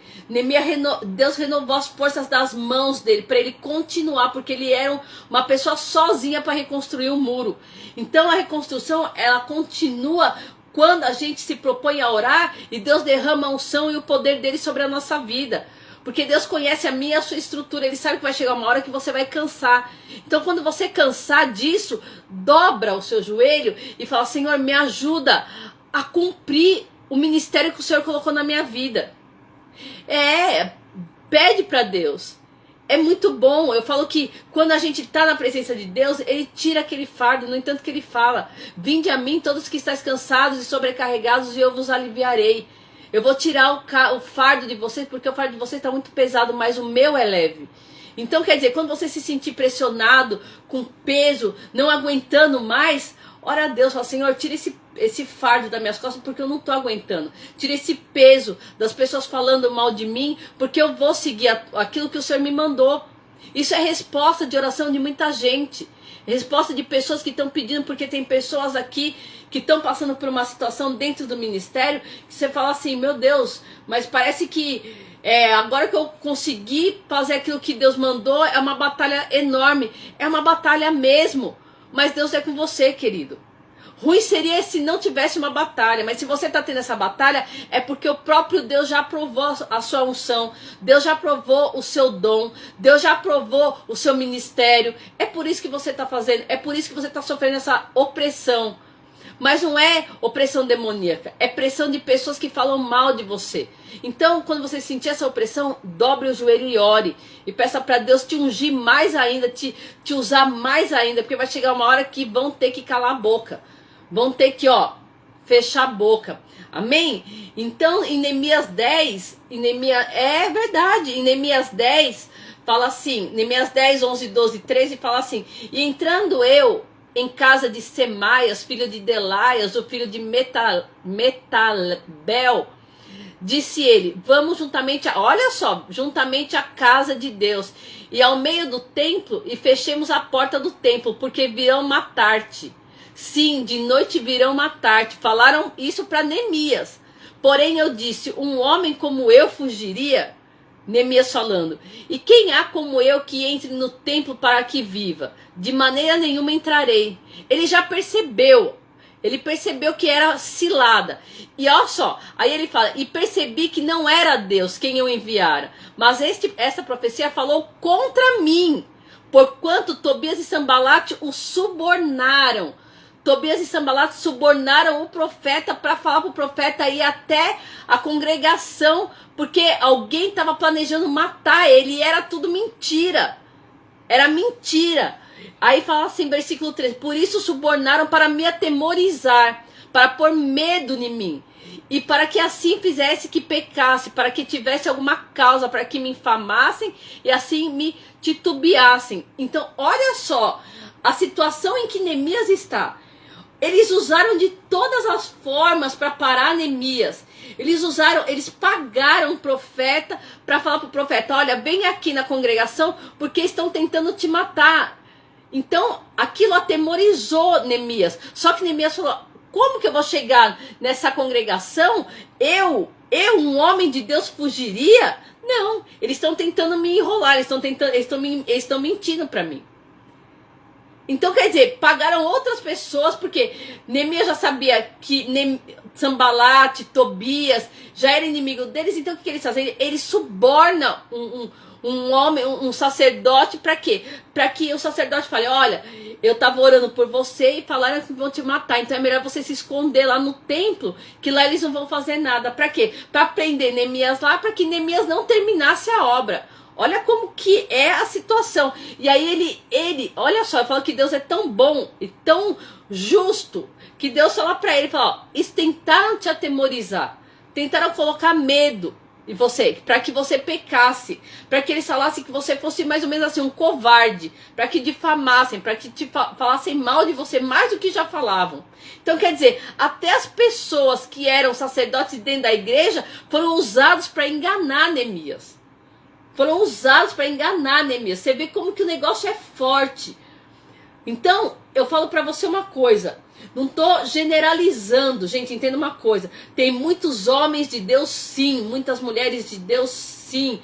[SPEAKER 1] Deus renovou as forças das mãos dele para ele continuar, porque ele era uma pessoa sozinha para reconstruir o muro. Então a reconstrução, ela continua quando a gente se propõe a orar e Deus derrama a unção e o poder dele sobre a nossa vida. Porque Deus conhece a minha e a sua estrutura. Ele sabe que vai chegar uma hora que você vai cansar. Então quando você cansar disso, dobra o seu joelho e fala: Senhor, me ajuda a cumprir o ministério que o Senhor colocou na minha vida. Pede para Deus. É muito bom. Eu falo que quando a gente está na presença de Deus, ele tira aquele fardo. No entanto que ele fala: vinde a mim todos que estáis cansados e sobrecarregados e eu vos aliviarei. Eu vou tirar o fardo de vocês, porque o fardo de vocês está muito pesado, mas o meu é leve. Então, quer dizer, quando você se sentir pressionado, com peso, não aguentando mais, ora a Deus, fala, Senhor, tira esse fardo das minhas costas, porque eu não estou aguentando. Tira esse peso das pessoas falando mal de mim, porque eu vou seguir aquilo que o Senhor me mandou. Isso é resposta de oração de muita gente. Resposta de pessoas que estão pedindo, porque tem pessoas aqui que estão passando por uma situação dentro do ministério, que você fala assim, meu Deus, mas parece que agora que eu consegui fazer aquilo que Deus mandou, é uma batalha enorme, é uma batalha mesmo, mas Deus é com você, querido. Ruim seria se não tivesse uma batalha, mas se você está tendo essa batalha, é porque o próprio Deus já aprovou a sua unção, Deus já aprovou o seu dom, Deus já aprovou o seu ministério, é por isso que você está fazendo, é por isso que você está sofrendo essa opressão. Mas não é opressão demoníaca, é pressão de pessoas que falam mal de você. Então, quando você sentir essa opressão, dobre o joelho e ore. E peça para Deus te ungir mais ainda, te usar mais ainda, porque vai chegar uma hora que vão ter que calar a boca. Vão ter que, fechar a boca. Amém? Então, em Neemias 10, é verdade, em Neemias 10, fala assim, Neemias 10, 11, 12, 13, fala assim, e entrando eu em casa de Semaias, filho de Delaias, o filho de Metalbel, disse ele, vamos juntamente à casa de Deus, e ao meio do templo, e fechemos a porta do templo, porque virão matar-te. Sim, de noite virão matar-te. Falaram isso para Neemias. Porém eu disse, um homem como eu fugiria? Neemias falando, e quem há como eu que entre no templo para que viva? De maneira nenhuma entrarei. Ele já percebeu. Ele percebeu que era cilada. E olha só, aí ele fala, e percebi que não era Deus quem eu enviara, mas essa profecia falou contra mim, porquanto Tobias e Sambalate o subornaram. Tobias e Sambalate subornaram o profeta para falar para o profeta ir até a congregação, porque alguém estava planejando matar ele e era tudo mentira. Era mentira. Aí fala assim, versículo 3, por isso subornaram para me atemorizar, para pôr medo em mim, e para que assim fizesse que pecasse, para que tivesse alguma causa, para que me infamassem e assim me titubeassem. Então, olha só a situação em que Neemias está. Eles usaram de todas as formas para parar Neemias. Eles pagaram o profeta para falar para o profeta, olha, vem aqui na congregação porque estão tentando te matar. Então, aquilo atemorizou Neemias. Só que Neemias falou, como que eu vou chegar nessa congregação? Eu, um homem de Deus, fugiria? Não, eles estão tentando me enrolar, eles estão mentindo para mim. Então, quer dizer, pagaram outras pessoas, porque Neemias já sabia que Sambalate, Tobias, já era inimigo deles. Então, o que eles fazem? Eles subornam um homem, um sacerdote, para quê? Para que o sacerdote fale, olha, eu estava orando por você e falaram que vão te matar, então é melhor você se esconder lá no templo, que lá eles não vão fazer nada. Para quê? Para prender Neemias lá, para que Neemias não terminasse a obra. Olha como que é a situação. E aí olha só, eu falo que Deus é tão bom e tão justo, que Deus fala para ele, fala, ó, eles tentaram te atemorizar, tentaram colocar medo em você, para que você pecasse, para que eles falassem que você fosse mais ou menos assim, um covarde, para que difamassem, para que falassem mal de você, mais do que já falavam. Então quer dizer, até as pessoas que eram sacerdotes dentro da igreja foram usados para enganar Neemias. Foram usados para enganar Neemias. Você vê como que o negócio é forte. Então, eu falo para você uma coisa. Não estou generalizando, gente, entenda uma coisa. Tem muitos homens de Deus, sim. Muitas mulheres de Deus, sim.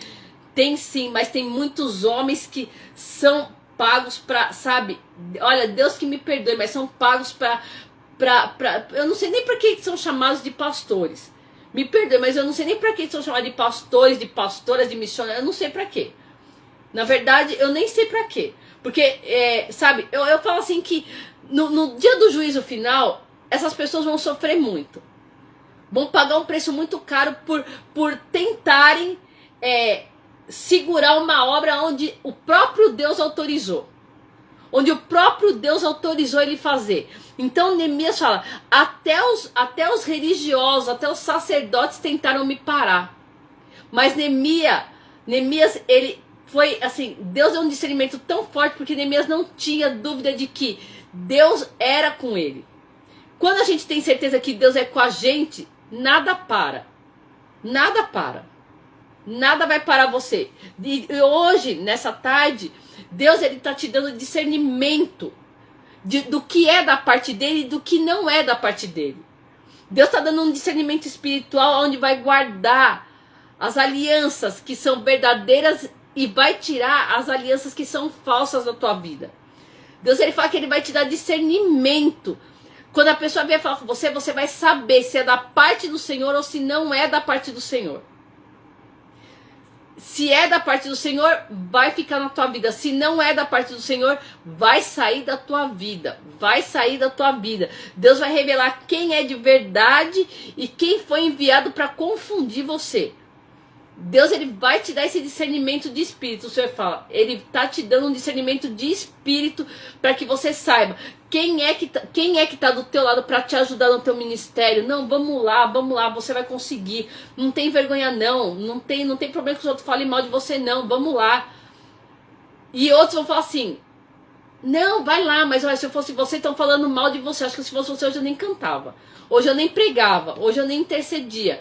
[SPEAKER 1] Tem sim, mas tem muitos homens que são pagos para, sabe? Olha, Deus que me perdoe, mas são pagos para... Eu não sei nem para que são chamados de pastores. Me perdoe, mas eu não sei nem para que são chamados de pastores, de pastoras, de missionários. Eu não sei para quê. Na verdade, eu nem sei para quê. Porque, sabe, eu falo assim que no dia do juízo final, essas pessoas vão sofrer muito. Vão pagar um preço muito caro por tentarem segurar uma obra onde o próprio Deus autorizou. Onde o próprio Deus autorizou ele fazer. Então Neemias fala, até os religiosos, até os sacerdotes tentaram me parar. Mas Neemias, ele foi assim, Deus deu um discernimento tão forte, porque Neemias não tinha dúvida de que Deus era com ele. Quando a gente tem certeza que Deus é com a gente, nada para. Nada para. Nada vai parar você. E hoje, nessa tarde, Deus ele está te dando discernimento do que é da parte dele e do que não é da parte dele. Deus está dando um discernimento espiritual onde vai guardar as alianças que são verdadeiras e vai tirar as alianças que são falsas da tua vida. Deus ele fala que ele vai te dar discernimento. Quando a pessoa vier falar com você, você vai saber se é da parte do Senhor ou se não é da parte do Senhor. Se é da parte do Senhor, vai ficar na tua vida. Se não é da parte do Senhor, vai sair da tua vida. Vai sair da tua vida. Deus vai revelar quem é de verdade e quem foi enviado para confundir você. Deus ele vai te dar esse discernimento de espírito. O Senhor fala, ele está te dando um discernimento de espírito para que você saiba quem é que tá do teu lado para te ajudar no teu ministério. Não, vamos lá, você vai conseguir. Não tem vergonha não tem problema que os outros falem mal de você não, vamos lá. E outros vão falar assim, não, vai lá, mas olha, se eu fosse você, estão falando mal de você. Acho que se fosse você, hoje eu nem cantava, hoje eu nem pregava, hoje eu nem intercedia.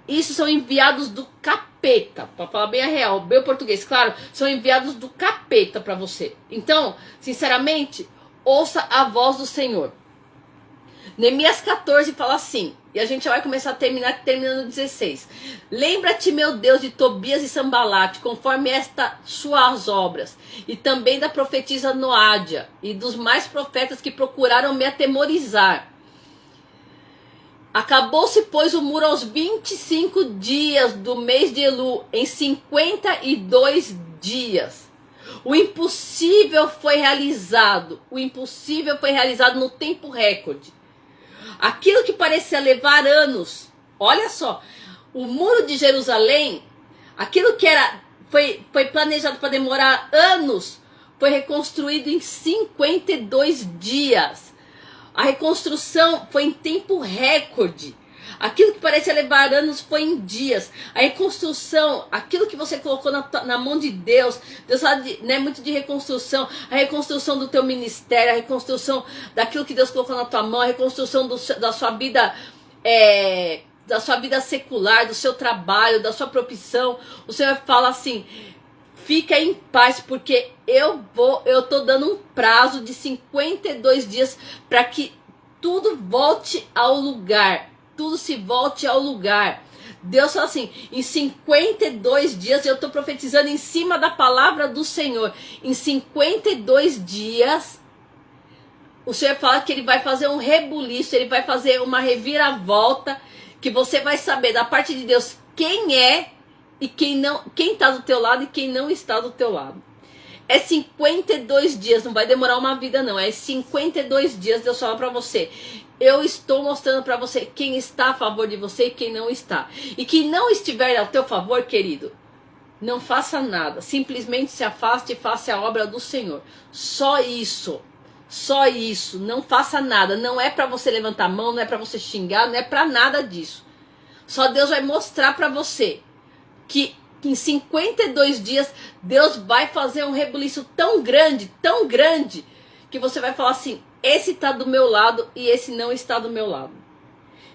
[SPEAKER 1] Isso são enviados do capeta, para falar bem a real, bem o português, claro, são enviados do capeta para você. Então, sinceramente, ouça a voz do Senhor. Neemias 14 fala assim, e a gente já vai começar a terminando 16. Lembra-te, meu Deus, de Tobias e Sambalate, conforme estas suas obras, e também da profetisa Noádia, e dos mais profetas que procuraram me atemorizar. Acabou-se, pois, o muro aos 25 dias do mês de Elu, em 52 dias. O impossível foi realizado. O impossível foi realizado no tempo recorde. Aquilo que parecia levar anos. Olha só, o muro de Jerusalém, aquilo que foi planejado para demorar anos, foi reconstruído em 52 dias. A reconstrução foi em tempo recorde. Aquilo que parecia levar anos foi em dias. A reconstrução, aquilo que você colocou na mão de Deus, Deus fala muito de reconstrução. A reconstrução do teu ministério, a reconstrução daquilo que Deus colocou na tua mão, a reconstrução da sua vida, da sua vida secular, do seu trabalho, da sua profissão. O Senhor fala assim, fica em paz, porque eu tô dando um prazo de 52 dias para que tudo volte ao lugar. Tudo se volte ao lugar. Deus fala assim, em 52 dias, eu estou profetizando em cima da palavra do Senhor. Em 52 dias, o Senhor fala que ele vai fazer um rebuliço, ele vai fazer uma reviravolta, que você vai saber da parte de Deus quem é e quem está do teu lado e quem não está do teu lado. É 52 dias, não vai demorar uma vida não, é 52 dias. Deus fala para você, eu estou mostrando para você quem está a favor de você e quem não está. E quem não estiver ao teu favor, querido, não faça nada, simplesmente se afaste e faça a obra do Senhor. Só isso, não faça nada. Não é para você levantar a mão, não é para você xingar, não é para nada disso. Só Deus vai mostrar para você que em 52 dias Deus vai fazer um rebuliço tão grande, que você vai falar assim, esse está do meu lado e esse não está do meu lado.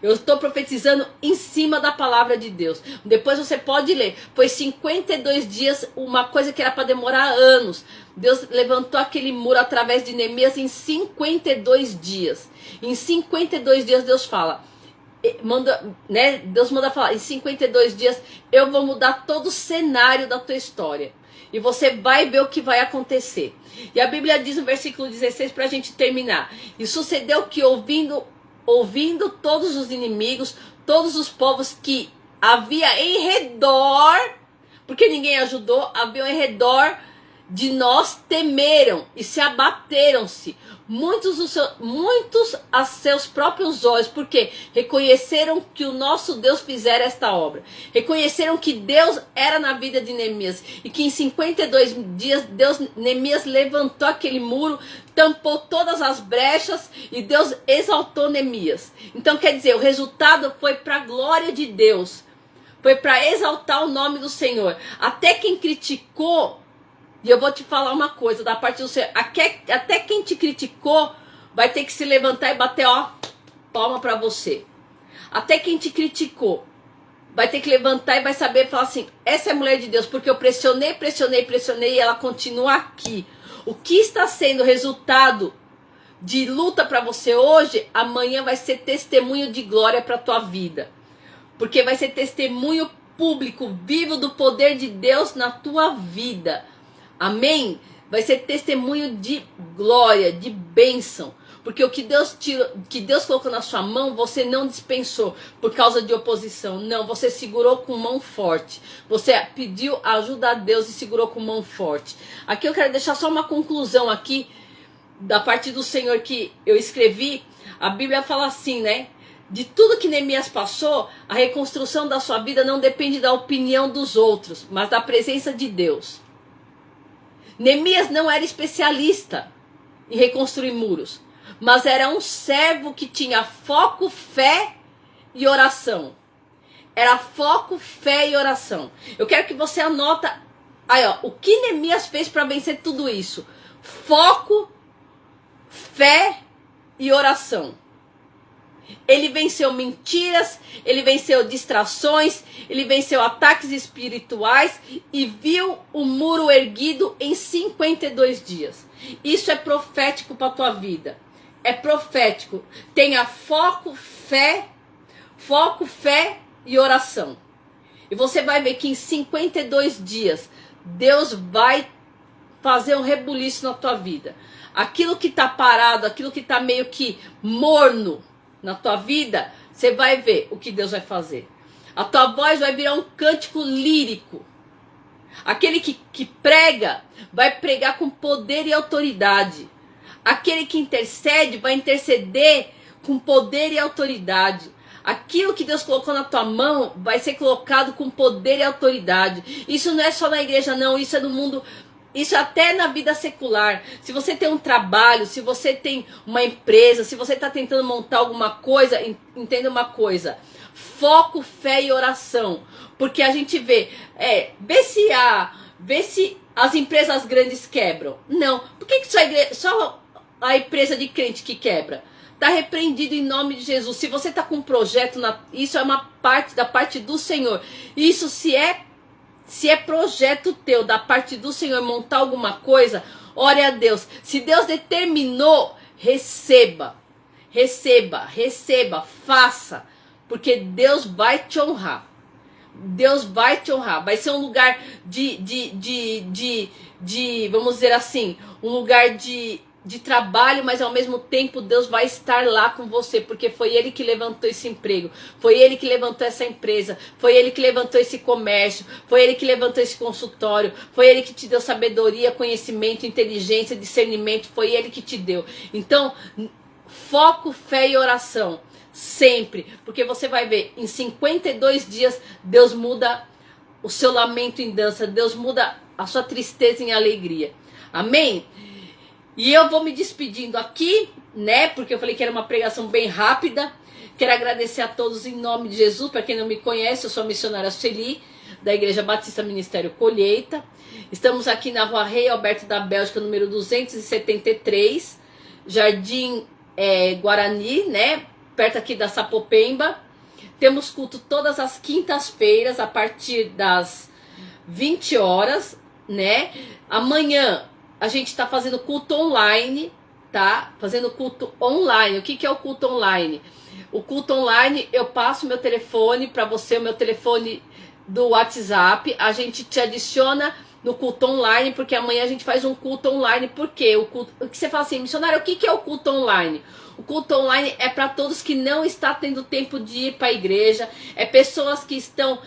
[SPEAKER 1] Eu estou profetizando em cima da palavra de Deus. Depois você pode ler. Foi 52 dias, uma coisa que era para demorar anos. Deus levantou aquele muro através de Neemias em 52 dias. Em 52 dias Deus fala, Deus manda falar, em 52 dias eu vou mudar todo o cenário da tua história. E você vai ver o que vai acontecer. E a Bíblia diz no versículo 16, para a gente terminar. E sucedeu que ouvindo todos os inimigos, todos os povos que havia em redor, porque ninguém ajudou, havia em redor de nós, temeram e se abateram-se. Muitos a seus próprios olhos, porque reconheceram que o nosso Deus fizera esta obra. Reconheceram que Deus era na vida de Neemias. E que em 52 dias, Neemias levantou aquele muro, tampou todas as brechas e Deus exaltou Neemias. Então quer dizer, o resultado foi para a glória de Deus. foi para exaltar o nome do Senhor. Até quem criticou, e eu vou te falar uma coisa da parte do Senhor, até quem te criticou vai ter que se levantar e bater, ó, palma para você. Até quem te criticou vai ter que levantar e vai saber falar assim, essa é a mulher de Deus, porque eu pressionei e ela continua aqui. O que está sendo resultado de luta para você hoje, amanhã vai ser testemunho de glória para tua vida. Porque vai ser testemunho público, vivo do poder de Deus na tua vida. Amém? Vai ser testemunho de glória, de bênção. Porque o que Deus colocou na sua mão, você não dispensou por causa de oposição. Não, você segurou com mão forte. Você pediu ajuda a Deus e segurou com mão forte. Aqui eu quero deixar só uma conclusão aqui, da parte do Senhor que eu escrevi. A Bíblia fala assim, né? De tudo que Neemias passou, a reconstrução da sua vida não depende da opinião dos outros, mas da presença de Deus. Neemias não era especialista em reconstruir muros, mas era um servo que tinha foco, fé e oração. Era foco, fé e oração. Eu quero que você anota aí, ó, o que Neemias fez para vencer tudo isso. Foco, fé e oração. Ele venceu mentiras, ele venceu distrações, ele venceu ataques espirituais e viu o muro erguido em 52 dias. Isso é profético para a tua vida. É profético. Tenha foco, fé e oração. E você vai ver que em 52 dias Deus vai fazer um rebuliço na tua vida. Aquilo que está parado, aquilo que está meio que morno na tua vida, você vai ver o que Deus vai fazer. A tua voz vai virar um cântico lírico. Aquele que prega, vai pregar com poder e autoridade. Aquele que intercede, vai interceder com poder e autoridade. Aquilo que Deus colocou na tua mão, vai ser colocado com poder e autoridade. Isso não é só na igreja não, isso é no mundo. Isso até na vida secular. Se você tem um trabalho, se você tem uma empresa, se você está tentando montar alguma coisa, entenda uma coisa. Foco, fé e oração. Porque a gente vê se as empresas grandes quebram. Não. Por que só a empresa de crente que quebra? Está repreendido em nome de Jesus. Se você está com um projeto, isso é uma parte da parte do Senhor. Isso se é projeto teu, da parte do Senhor, montar alguma coisa, ore a Deus. Se Deus determinou, receba, faça, porque Deus vai te honrar. Deus vai te honrar. Vai ser um lugar vamos dizer assim, um lugar de trabalho, mas ao mesmo tempo Deus vai estar lá com você, porque foi Ele que levantou esse emprego, foi Ele que levantou essa empresa, foi Ele que levantou esse comércio, foi Ele que levantou esse consultório, foi Ele que te deu sabedoria, conhecimento, inteligência, discernimento, foi Ele que te deu. Então, foco, fé e oração, sempre, porque você vai ver, em 52 dias, Deus muda o seu lamento em dança, Deus muda a sua tristeza em alegria. Amém? E eu vou me despedindo aqui, né? Porque eu falei que era uma pregação bem rápida. Quero agradecer a todos em nome de Jesus. Para quem não me conhece, eu sou a missionária Sueli, da Igreja Batista Ministério Colheita. Estamos aqui na Rua Rei Alberto da Bélgica, número 273, Jardim Guarani, né? Perto aqui da Sapopemba. Temos culto todas as quintas-feiras, a partir das 20 horas, né? Amanhã a gente está fazendo culto online, tá? Fazendo culto online. O que é o culto online? O culto online, eu passo meu telefone para você, o meu telefone do WhatsApp. A gente te adiciona no culto online, porque amanhã a gente faz um culto online. Por quê? O que você fala assim, missionário, o que é o culto online? O culto online é para todos que não estão tendo tempo de ir para a igreja. É pessoas que estão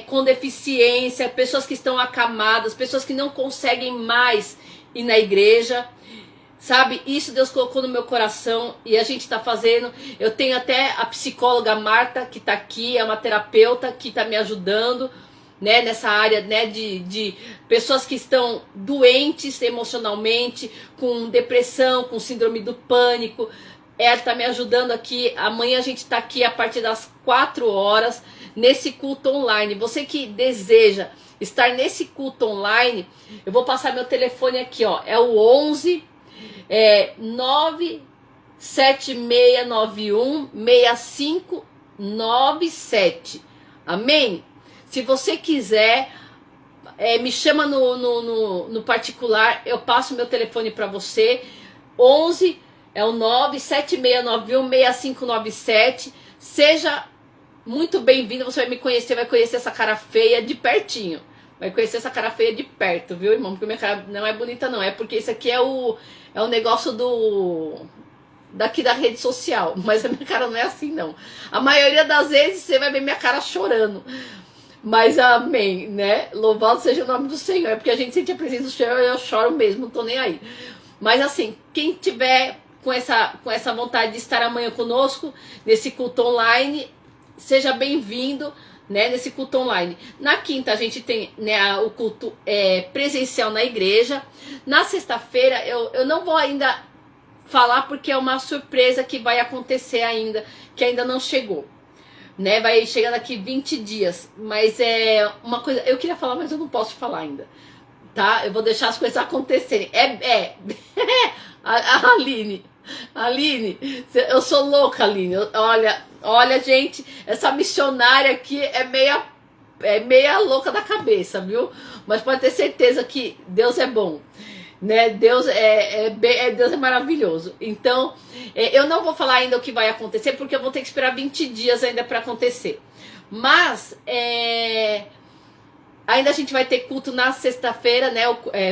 [SPEAKER 1] com deficiência, pessoas que estão acamadas, pessoas que não conseguem mais ir na igreja, sabe? Isso Deus colocou no meu coração e a gente está fazendo. Eu tenho até a psicóloga Marta, que está aqui, é uma terapeuta que está me ajudando, né, nessa área, né, de pessoas que estão doentes emocionalmente, com depressão, com síndrome do pânico. ela tá me ajudando aqui. Amanhã a gente tá aqui a partir das 4 horas nesse culto online. Você que deseja estar nesse culto online, eu vou passar meu telefone aqui, ó. É o 11 97691 6597. Amém? Se você quiser, me chama no particular, eu passo meu telefone para você. 11 é o 97691 6597. Seja muito bem-vindo, você vai me conhecer, vai conhecer essa cara feia de pertinho. Vai conhecer essa cara feia de perto, viu, irmão? Porque minha cara não é bonita, não. É porque isso aqui é o negócio daqui da rede social. Mas a minha cara não é assim, não. A maioria das vezes você vai ver minha cara chorando. Mas amém, né? Louvado seja o nome do Senhor. É porque a gente sente a presença do Senhor, eu choro mesmo, não tô nem aí. Mas assim, quem tiver com essa vontade de estar amanhã conosco, nesse culto online, seja bem-vindo, né, nesse culto online. Na quinta a gente tem, né, o culto presencial na igreja. Na sexta-feira eu não vou ainda falar porque é uma surpresa que vai acontecer ainda, que ainda não chegou, né? Vai chegar daqui 20 dias, mas é uma coisa, eu queria falar, mas eu não posso falar ainda, tá? Eu vou deixar as coisas acontecerem. Aline, eu sou louca, Aline. Olha, gente, essa missionária aqui é meia louca da cabeça, viu? Mas pode ter certeza que Deus é bom, né? Deus Deus é maravilhoso. Então, eu não vou falar ainda o que vai acontecer, porque eu vou ter que esperar 20 dias ainda para acontecer. Mas ainda a gente vai ter culto na sexta-feira, né?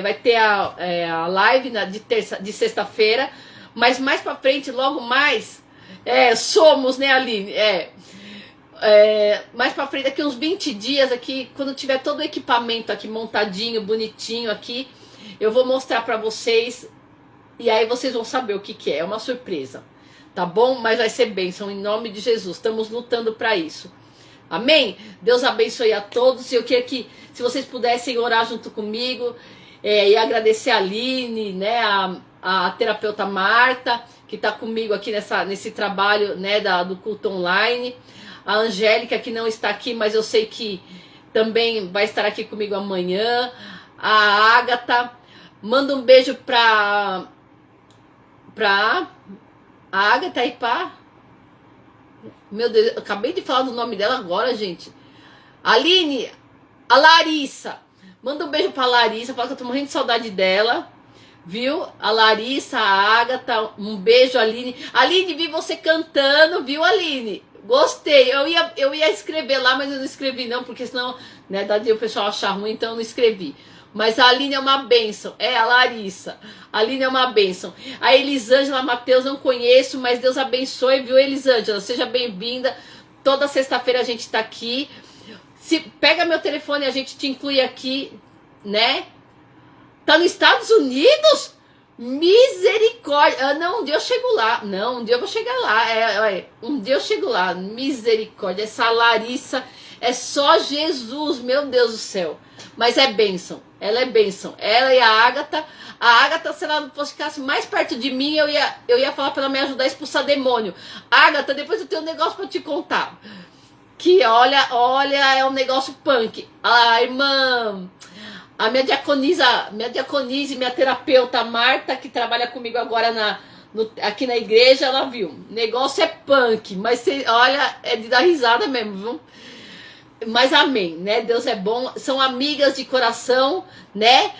[SPEAKER 1] Vai ter a live de sexta-feira. Mas mais pra frente, logo mais, somos, né, Aline? Mais pra frente, daqui uns 20 dias aqui, quando tiver todo o equipamento aqui montadinho, bonitinho aqui, eu vou mostrar pra vocês, e aí vocês vão saber o que é uma surpresa, tá bom? Mas vai ser bênção, em nome de Jesus, estamos lutando pra isso. Amém? Deus abençoe a todos, e eu queria que, se vocês pudessem orar junto comigo, e agradecer a Aline, né, a terapeuta Marta, que está comigo aqui nesse trabalho, né, do culto online. A Angélica, que não está aqui, mas eu sei que também vai estar aqui comigo amanhã. A Ágata. Manda um beijo pra a Ágata e pá. Meu Deus, eu acabei de falar do nome dela agora, gente. Aline, a Larissa. Manda um beijo pra Larissa, fala que eu tô morrendo de saudade dela. Viu? A Larissa, a Ágata, um beijo, Aline. Aline, vi você cantando, viu, Aline? Gostei. Eu ia escrever lá, mas eu não escrevi não, porque senão, né, dá de o pessoal achar ruim, então eu não escrevi. Mas a Aline é uma bênção. A Larissa. A Aline é uma bênção. A Elisângela Matheus não conheço, mas Deus abençoe, viu, Elisângela? Seja bem-vinda. Toda sexta-feira a gente tá aqui. Pega meu telefone, a gente te inclui aqui, né? Tá nos Estados Unidos? Misericórdia. Não, um dia eu chego lá. Não, um dia eu vou chegar lá. Um dia eu chego lá. Misericórdia. Essa Larissa é só Jesus, meu Deus do céu. Mas é bênção. Ela é bênção. Ela e a Ágata. A Ágata, se ela ficasse mais perto de mim, eu ia falar pra ela me ajudar a expulsar demônio. Ágata, depois eu tenho um negócio pra te contar. Que olha, é um negócio punk. A irmã... A minha diaconisa, minha terapeuta Marta, que trabalha comigo agora aqui na igreja, ela viu. O negócio é punk, mas olha, é de dar risada mesmo, viu? Mas amém, né? Deus é bom. São amigas de coração, né?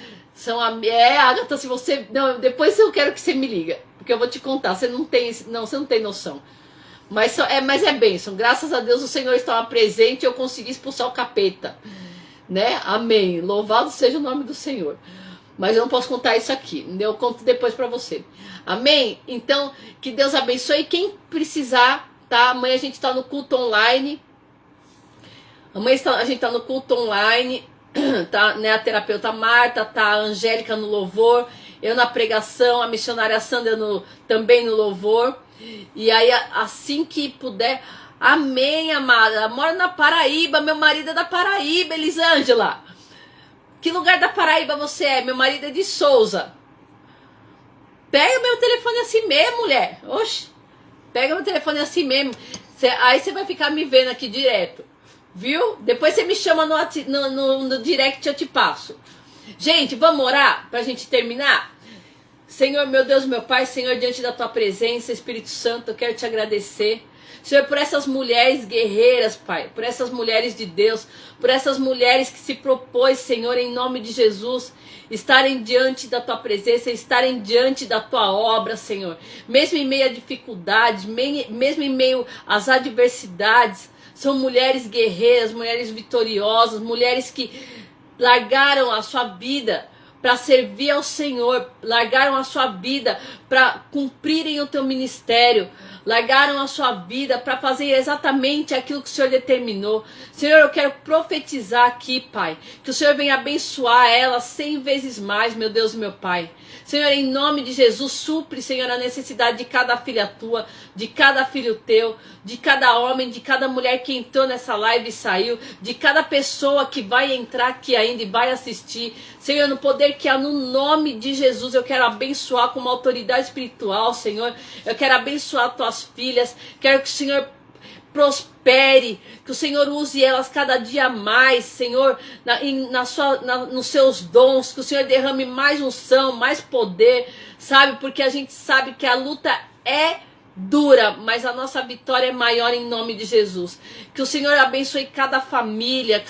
[SPEAKER 1] Agatha, se você... Não, depois eu quero que você me liga, porque eu vou te contar. Você não tem noção. Mas é bênção. Graças a Deus o Senhor estava presente e eu consegui expulsar o capeta. Né? Amém. Louvado seja o nome do Senhor. Mas eu não posso contar isso aqui. Eu conto depois para você. Amém? Então, que Deus abençoe. Quem precisar, tá? Amanhã a gente tá no culto online. Amanhã a gente tá no culto online. Tá, né? A terapeuta Marta, tá? A Angélica no louvor. Eu na pregação. A missionária Sandra também no louvor. E aí, assim que puder... Amém, amada. Ela mora na Paraíba. Meu marido é da Paraíba, Elisângela. Que lugar da Paraíba você é? Meu marido é de Souza. Pega meu telefone assim mesmo, mulher. Oxe. Pega meu telefone assim mesmo. Aí você vai ficar me vendo aqui direto. Viu? Depois você me chama no direct, eu te passo. Gente, vamos orar pra gente terminar? Senhor, meu Deus, meu Pai, Senhor, diante da tua presença, Espírito Santo, eu quero te agradecer. Senhor, por essas mulheres guerreiras, Pai, por essas mulheres de Deus, por essas mulheres que se propôs, Senhor, em nome de Jesus, estarem diante da tua presença, estarem diante da tua obra, Senhor. Mesmo em meio a dificuldades, mesmo em meio às adversidades, são mulheres guerreiras, mulheres vitoriosas, mulheres que largaram a sua vida para servir ao Senhor, largaram a sua vida para cumprirem o teu ministério, largaram a sua vida para fazer exatamente aquilo que o Senhor determinou. Senhor, eu quero profetizar aqui, Pai, que o Senhor venha abençoar ela 100 vezes mais, meu Deus, meu Pai. Senhor, em nome de Jesus, supre, Senhor, a necessidade de cada filha tua, de cada filho teu, de cada homem, de cada mulher que entrou nessa live e saiu, de cada pessoa que vai entrar aqui ainda e vai assistir. Senhor, no poder que há no nome de Jesus, eu quero abençoar com uma autoridade espiritual, Senhor. Eu quero abençoar tuas filhas, quero que o Senhor prospere, que o Senhor use elas cada dia mais, Senhor, nos seus dons, que o Senhor derrame mais unção, mais poder, sabe, porque a gente sabe que a luta é dura, mas a nossa vitória é maior em nome de Jesus. Que o Senhor abençoe cada família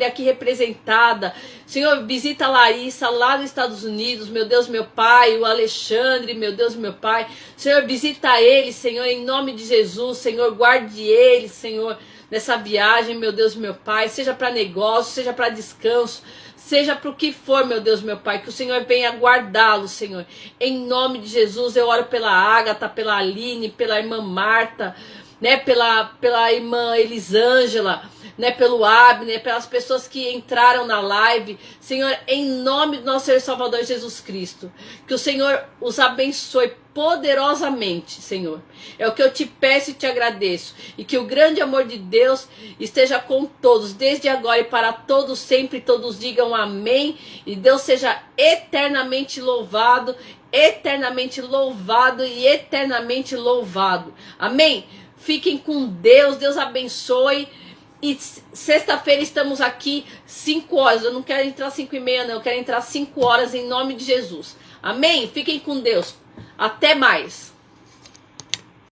[SPEAKER 1] aqui representada. Senhor, visita a Larissa lá nos Estados Unidos, meu Deus, meu Pai, o Alexandre, meu Deus, meu Pai. Senhor, visita ele, Senhor, em nome de Jesus. Senhor, guarde ele, Senhor, nessa viagem, meu Deus, meu Pai, seja para negócio, seja para descanso, seja para o que for, meu Deus, meu Pai, que o Senhor venha guardá-lo, Senhor. Em nome de Jesus, eu oro pela Ágata, pela Aline, pela irmã Marta, né, pela irmã Elisângela, né, pelo Abner, pelas pessoas que entraram na live. Senhor, em nome do nosso Senhor Salvador Jesus Cristo, que o Senhor os abençoe poderosamente, Senhor. É o que eu te peço e te agradeço. E que o grande amor de Deus esteja com todos, desde agora e para todos sempre. Todos digam amém. E Deus seja eternamente louvado e eternamente louvado. Amém? Fiquem com Deus. Deus abençoe. E sexta-feira estamos aqui 5 horas. Eu não quero entrar 5:30 não. Eu quero entrar 5 horas em nome de Jesus. Amém? Fiquem com Deus. Até mais.